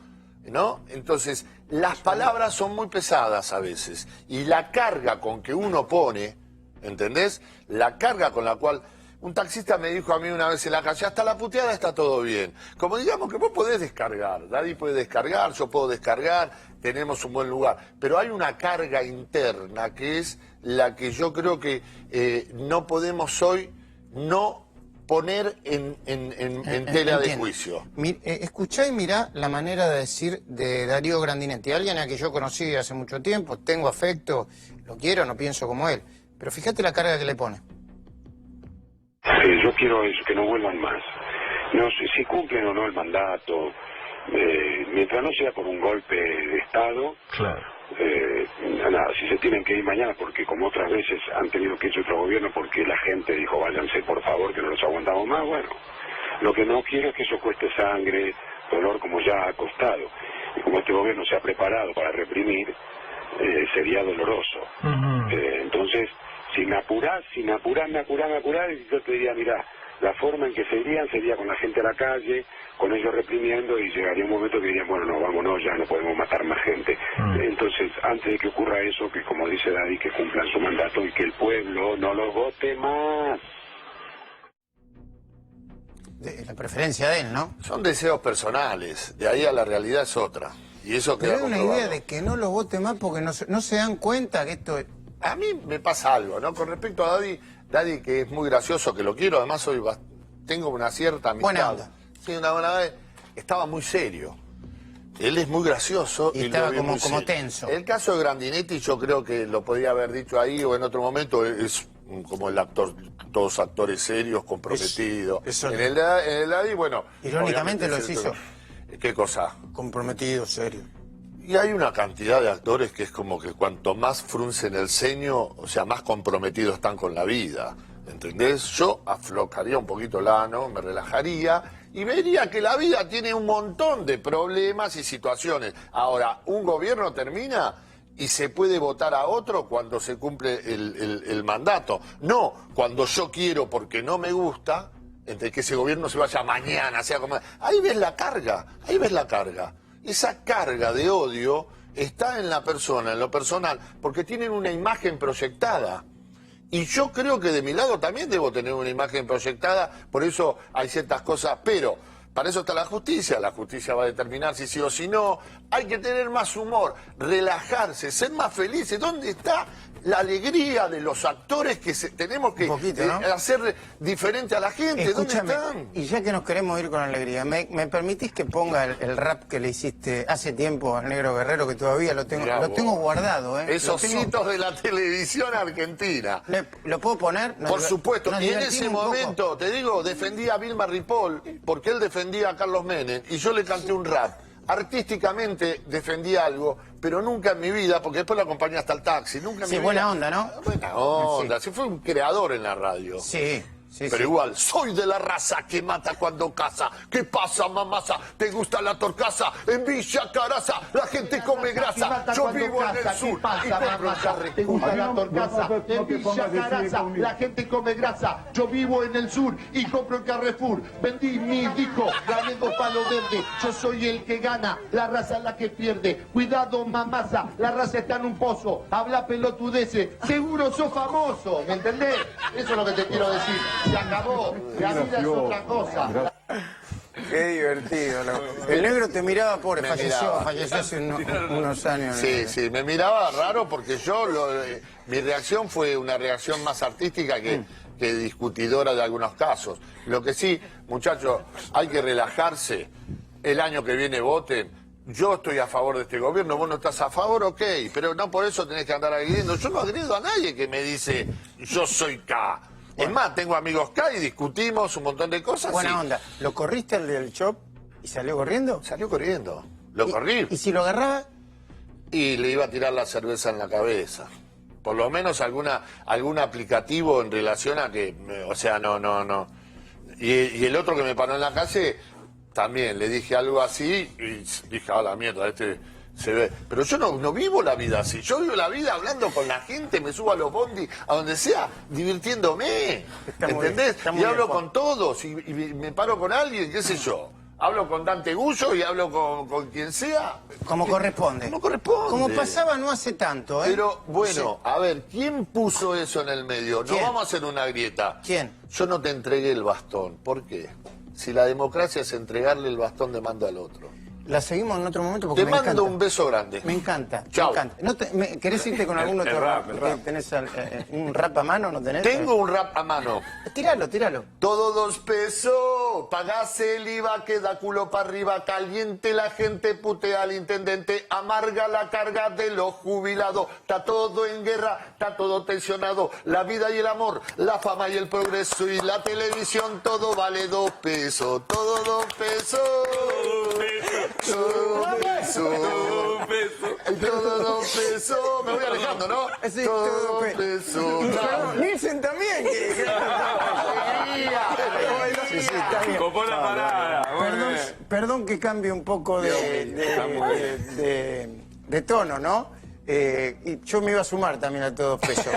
¿No? Entonces, las palabras son muy pesadas a veces, y la carga con que uno pone, ¿entendés? La carga con la cual... Un taxista me dijo a mí una vez en la calle, hasta la puteada está todo bien. Como digamos que vos podés descargar, Daddy puede descargar, yo puedo descargar, tenemos un buen lugar. Pero hay una carga interna que es la que yo creo que no podemos hoy no poner en tela de juicio. Escuchá y mirá la manera de decir de Darío Grandinetti, alguien a que yo conocí hace mucho tiempo, tengo afecto, lo quiero, no pienso como él, pero fíjate la carga que le pone. Yo quiero eso, que no vuelvan más. No sé si cumplen o no el mandato, mientras no sea por un golpe de Estado, nada, si se tienen que ir mañana, porque como otras veces han tenido que irse otro gobierno porque la gente dijo váyanse por favor que no los aguantamos más, bueno, lo que no quiero es que eso cueste sangre, dolor como ya ha costado, y como este gobierno se ha preparado para reprimir, sería doloroso. Entonces, si me apurás, y yo te diría, mira, la forma en que se irían sería con la gente a la calle, con ellos reprimiendo, y llegaría un momento que dirían, bueno, no, vámonos, ya no podemos matar más gente. Entonces, antes de que ocurra eso, que como dice Daddy, que cumplan su mandato y que el pueblo no los vote más. La preferencia de él, ¿no? Son deseos personales, de ahí a la realidad es otra. Y eso queda Pero hay una comprobado. idea de que no lo vote más porque no se dan cuenta que esto es... A mí me pasa algo, ¿no? Con respecto a Daddy, que es muy gracioso, que lo quiero, además hoy tengo una cierta amistad. Buena onda. Sí, una buena vez. Estaba muy serio. Él es muy gracioso. Y lo estaba vi como muy serio. tenso. El caso de Grandinetti yo creo que lo podía haber dicho ahí o en otro momento, es como el actor, todos actores serios, comprometidos. En el Daddy, bueno... Irónicamente lo hizo. ¿Qué cosa? Comprometido, serio. Y hay una cantidad de actores que es como que cuanto más fruncen el ceño, o sea, más comprometidos están con la vida. ¿Entendés? Yo aflocaría un poquito el ano, me relajaría y vería que la vida tiene un montón de problemas y situaciones. Ahora, un gobierno termina y se puede votar a otro cuando se cumple el mandato. No cuando yo quiero porque no me gusta, entre que ese gobierno se vaya mañana, sea como... Ahí ves la carga, ahí ves la carga. Esa carga de odio está en la persona, en lo personal, porque tienen una imagen proyectada. Y yo creo que de mi lado también debo tener una imagen proyectada, por eso hay ciertas cosas, pero para eso está la justicia va a determinar si sí o si no. Hay que tener más humor, relajarse, ser más felices. ¿Dónde está la alegría de los actores que tenemos que hacer diferente a la gente? Escúchame, ¿dónde están? y ya que nos queremos ir con alegría, ¿me permitís que ponga el rap que le hiciste hace tiempo al Negro Guerrero, que todavía lo tengo guardado? Esos hitos de la televisión argentina. ¿Lo puedo poner? Por supuesto, y en ese momento, te digo, defendía a Vilma Ripoll, porque él defendía a Carlos Menem, y yo le canté un rap. Artísticamente defendí algo, pero nunca en mi vida, porque después lo acompañé hasta el taxi, nunca en mi vida. Buena onda, ¿no? Buena onda, sí. Fue un creador en la radio. Sí. Pero igual, soy de la raza que mata cuando caza. ¿Qué pasa, mamasa? ¿Te gusta la torcaza? En Villa Caraza la gente come grasa. Yo vivo en el sur y compro un Carrefour. ¿Te gusta la torcaza? En Villa Caraza la gente come grasa. Yo vivo en el sur y compro en Carrefour. Vendí mi disco, gané 2 palos verdes. Yo soy el que gana, la raza es la que pierde. Cuidado, mamasa, la raza está en un pozo. Habla pelotudeces, seguro sos famoso. ¿Me entendés? Eso es lo que te quiero decir. Se acabó, la vida es otra cosa. Qué divertido. El Negro te miraba, pobre, falleció hace unos años. Sí, me miraba raro porque mi reacción fue una reacción más artística que discutidora de algunos casos. Lo que sí, muchachos, hay que relajarse. El año que viene voten. Yo estoy a favor de este gobierno, vos no estás a favor, ok, pero no por eso tenés que andar agrediendo. Yo no agredo a nadie que me dice, yo soy K. Es más, tengo amigos K y discutimos un montón de cosas. Buena onda. ¿Lo corriste al del shop y salió corriendo? Salió corriendo. Lo corrí. ¿Y si lo agarraba? Y le iba a tirar la cerveza en la cabeza. Por lo menos algún aplicativo en relación a que, o sea, no. Y el otro que me paró en la calle, también le dije algo así y dije, a la mierda, se ve. Pero yo no vivo la vida así. Yo vivo la vida hablando con la gente, me subo a los bondis, a donde sea, divirtiéndome. ¿Entendés? Y hablo con todos, y me paro con alguien, qué sé yo. Hablo con Dante Gullo y hablo con quien sea. Como corresponde. Como corresponde. Como pasaba no hace tanto, ¿eh? Pero, bueno, a ver, ¿quién puso eso en el medio? No vamos a hacer una grieta. ¿Quién? Yo no te entregué el bastón. ¿Por qué? Si la democracia es entregarle el bastón de mando al otro. La seguimos en otro momento porque Te me mando encanta. un beso grande. Me encanta. Chao. Me encanta. No ¿Querés irte con algún otro rap? ¿Tenés un rap a mano? ¿No tenés? Tengo un rap a mano. Tíralo, tíralo. Todo 2 pesos, pagás el IVA, queda culo para arriba, caliente la gente, putea al intendente, amarga la carga de los jubilados, está todo en guerra, está todo tensionado, la vida y el amor, la fama y el progreso y la televisión, todo vale 2 pesos, todo 2 pesos. Todo 2 pesos. Todo 2 pesos. Me voy alejando, ¿no? Sí, todo 2 pesos. Nielsen también. Sí, está bien. Copó la parada. Perdón que cambie un poco de tono, ¿no? Y yo me iba a sumar también a todos 2 pesos.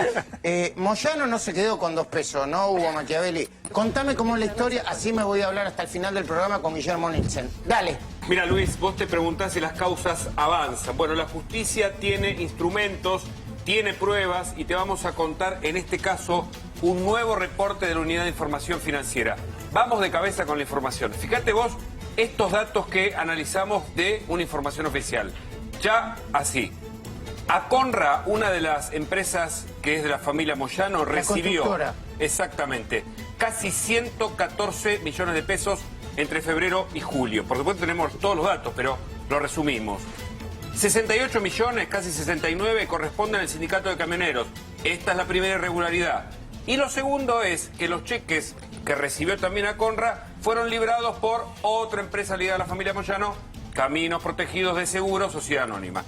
Moyano no se quedó con 2 pesos, ¿no, Hugo Machiavelli? Contame cómo es la historia, así me voy a hablar hasta el final del programa con Guillermo Nielsen. Dale. Mira, Luis, vos te preguntás si las causas avanzan. Bueno, la justicia tiene instrumentos, tiene pruebas y te vamos a contar, en este caso, un nuevo reporte de la Unidad de Información Financiera. Vamos de cabeza con la información. Fíjate vos estos datos que analizamos de una información oficial. Ya así. Aconra, una de las empresas que es de la familia Moyano, recibió exactamente casi 114 millones de pesos entre febrero y julio. Por supuesto tenemos todos los datos, pero lo resumimos. 68 millones, casi 69, corresponden al sindicato de camioneros. Esta es la primera irregularidad. Y lo segundo es que los cheques que recibió también Aconra fueron librados por otra empresa ligada a la familia Moyano, Caminos Protegidos de Seguros, Sociedad Anónima.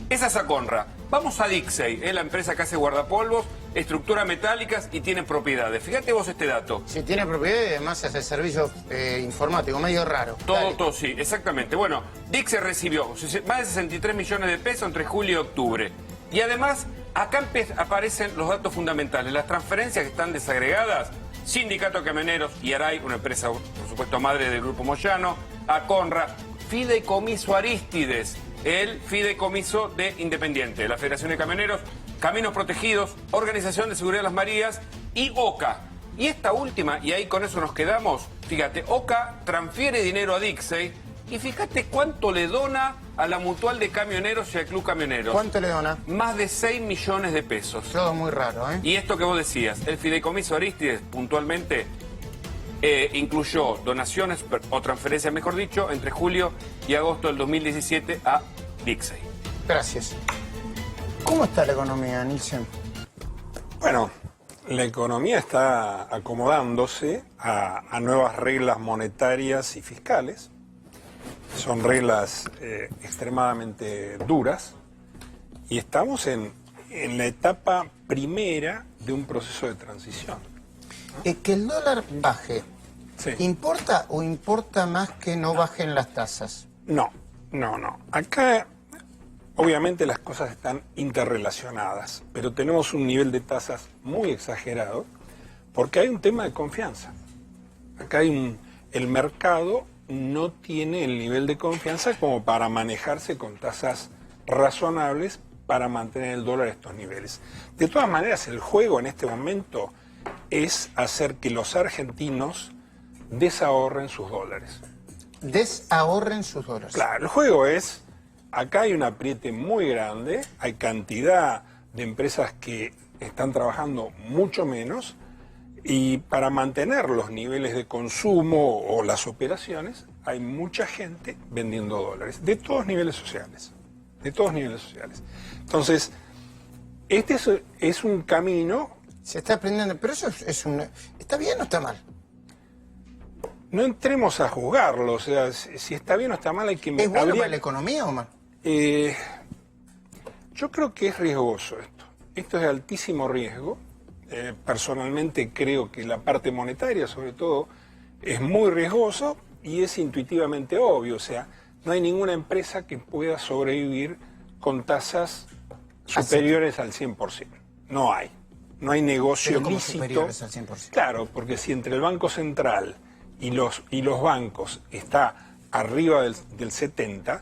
Esa es Aconra. Vamos a Dixey, es la empresa que hace guardapolvos, estructuras metálicas y tiene propiedades. Fíjate vos este dato. Sí, tiene propiedad y además hace servicio informático, medio raro. Todo, sí, exactamente. Bueno, Dixey recibió más de 63 millones de pesos entre julio y octubre. Y además, acá aparecen los datos fundamentales. Las transferencias que están desagregadas, Sindicato de Camioneros y Aray, una empresa, por supuesto, madre del Grupo Moyano, Aconra, Fideicomiso Arístides, el Fideicomiso de Independiente, la Federación de Camioneros, Caminos Protegidos, Organización de Seguridad de las Marías y OCA. Y esta última, y ahí con eso nos quedamos, fíjate, OCA transfiere dinero a Dixey y fíjate cuánto le dona a la Mutual de Camioneros y al Club Camioneros. ¿Cuánto le dona? Más de 6 millones de pesos. Todo muy raro, ¿eh? Y esto que vos decías, el Fideicomiso Arístides puntualmente incluyó donaciones o transferencias, mejor dicho, entre julio y agosto del 2017 a Dixey. Gracias. ¿Cómo está la economía, Nielsen? Bueno, la economía está acomodándose a nuevas reglas monetarias y fiscales. Son reglas extremadamente duras y estamos en la etapa primera de un proceso de transición. Que el dólar baje, sí. ¿Importa o importa más que no bajen las tasas? No. Acá, obviamente, las cosas están interrelacionadas, pero tenemos un nivel de tasas muy exagerado porque hay un tema de confianza. Acá el mercado no tiene el nivel de confianza como para manejarse con tasas razonables para mantener el dólar a estos niveles. De todas maneras, el juego en este momento es hacer que los argentinos desahorren sus dólares. Desahorren sus dólares. Claro, el juego es, acá hay un apriete muy grande, hay cantidad de empresas que están trabajando mucho menos y para mantener los niveles de consumo o las operaciones hay mucha gente vendiendo dólares, de todos niveles sociales, Entonces, este es un camino. Se está aprendiendo, pero eso ¿está bien o está mal? No entremos a juzgarlo, o sea, si está bien o está mal hay que... ¿Es bueno para la economía o mal? Yo creo que es riesgoso esto. Esto es de altísimo riesgo. Personalmente creo que la parte monetaria, sobre todo, es muy riesgoso y es intuitivamente obvio. O sea, no hay ninguna empresa que pueda sobrevivir con tasas superiores al 100%. No hay. No hay negocio lícito. Superiores al 100%. Claro, porque si entre el Banco Central y los bancos está arriba del 70%,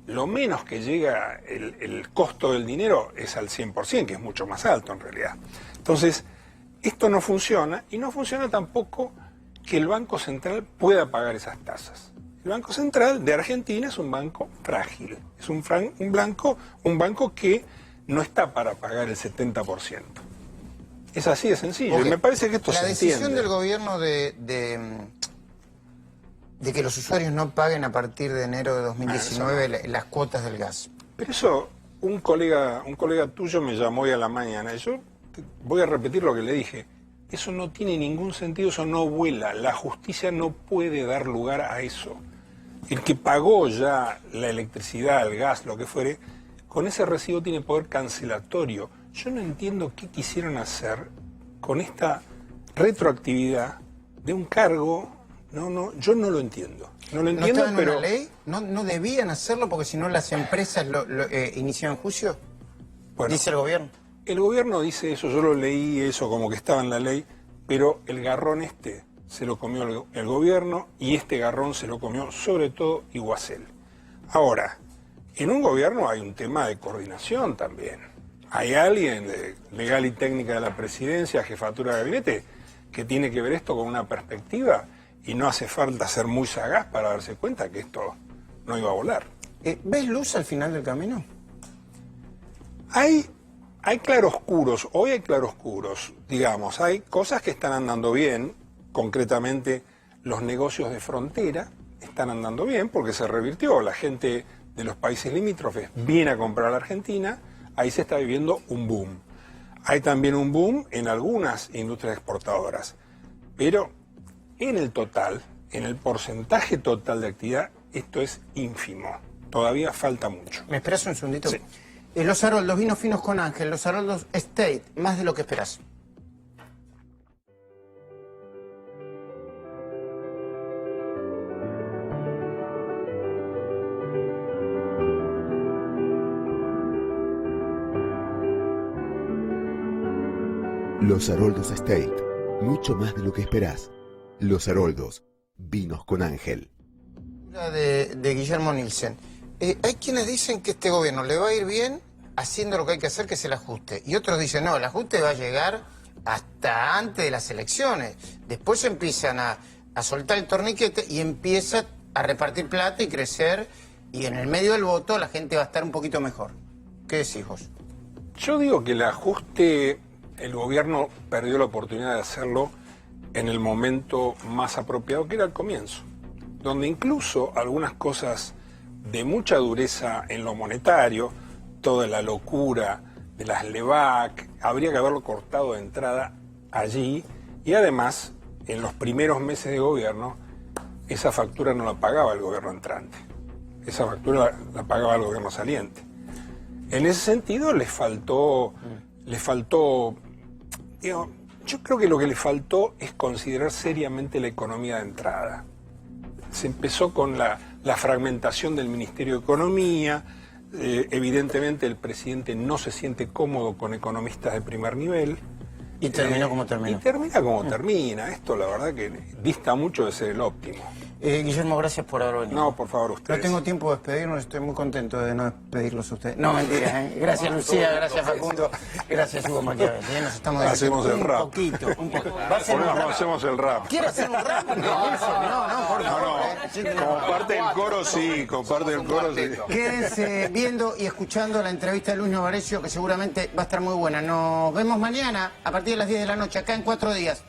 lo menos que llega el costo del dinero es al 100%, que es mucho más alto en realidad. Entonces, esto no funciona y no funciona tampoco que el Banco Central pueda pagar esas tasas. El Banco Central de Argentina es un banco frágil, es un banco que no está para pagar el 70%. Es así de sencillo, y me parece que esto se entiende. La decisión del gobierno de que los usuarios no paguen a partir de enero de 2019 las cuotas del gas. Pero eso, un colega tuyo me llamó hoy a la mañana, y yo voy a repetir lo que le dije. Eso no tiene ningún sentido, eso no vuela. La justicia no puede dar lugar a eso. El que pagó ya la electricidad, el gas, lo que fuere, con ese recibo tiene poder cancelatorio. Yo no entiendo qué quisieron hacer con esta retroactividad de un cargo. Yo no lo entiendo. No lo entiendo, ¿No pero... ¿No ley? ¿No debían hacerlo porque si no las empresas inician juicio? Bueno, dice el gobierno. El gobierno dice eso, yo lo leí eso como que estaba en la ley, pero el garrón se lo comió el gobierno y este garrón se lo comió sobre todo Iguacel. Ahora, en un gobierno hay un tema de coordinación también. Hay alguien de legal y técnica de la presidencia, jefatura de gabinete, que tiene que ver esto con una perspectiva y no hace falta ser muy sagaz para darse cuenta que esto no iba a volar. ¿Ves luz al final del camino? Hay claroscuros, hoy hay claroscuros, digamos, hay cosas que están andando bien, concretamente los negocios de frontera están andando bien porque se revirtió, la gente de los países limítrofes viene a comprar a la Argentina, ahí se está viviendo un boom. Hay también un boom en algunas industrias exportadoras, pero en el total, en el porcentaje total de actividad, esto es ínfimo, todavía falta mucho. ¿Me esperas un segundito? Sí. Los Haroldos, vinos finos con Ángel, los Haroldos Estate, más de lo que esperás. Los Haroldos Estate, mucho más de lo que esperás. Los Haroldos, vinos con Ángel. De Guillermo Nielsen. Hay quienes dicen que este gobierno le va a ir bien haciendo lo que hay que hacer, que es el ajuste. Y otros dicen, no, el ajuste va a llegar hasta antes de las elecciones. Después empiezan a soltar el torniquete y empieza a repartir plata y crecer. Y en el medio del voto la gente va a estar un poquito mejor. ¿Qué decís vos? Yo digo que el ajuste, el gobierno perdió la oportunidad de hacerlo en el momento más apropiado, que era el comienzo. Donde incluso algunas cosas de mucha dureza en lo monetario, toda la locura de las LEVAC, habría que haberlo cortado de entrada allí, y además, en los primeros meses de gobierno, esa factura no la pagaba el gobierno entrante, esa factura la pagaba el gobierno saliente. En ese sentido le faltó, digo, yo creo que lo que le faltó es considerar seriamente la economía de entrada. Se empezó con la fragmentación del Ministerio de Economía. Evidentemente el presidente no se siente cómodo con economistas de primer nivel. Y terminó como terminó. Y termina como termina. Esto la verdad que dista mucho de ser el óptimo. Guillermo, gracias por haber venido. No, por favor, ustedes. No tengo tiempo de despedirnos, estoy muy contento de no despedirlos a ustedes. No, mentira, ¿eh? Gracias Lucía, gracias Facundo, gracias Hugo Maquiavel. Nos estamos hacemos el rap. Un poquito. Hacemos el rap. ¿Quieres hacer un rap? No, por favor. Como parte del coro, sí, comparte el coro, sí. Quédense viendo y escuchando la entrevista de Luis Novarecio, que seguramente va a estar muy buena. Nos vemos mañana a partir de las 10 de la noche, acá en 4 días.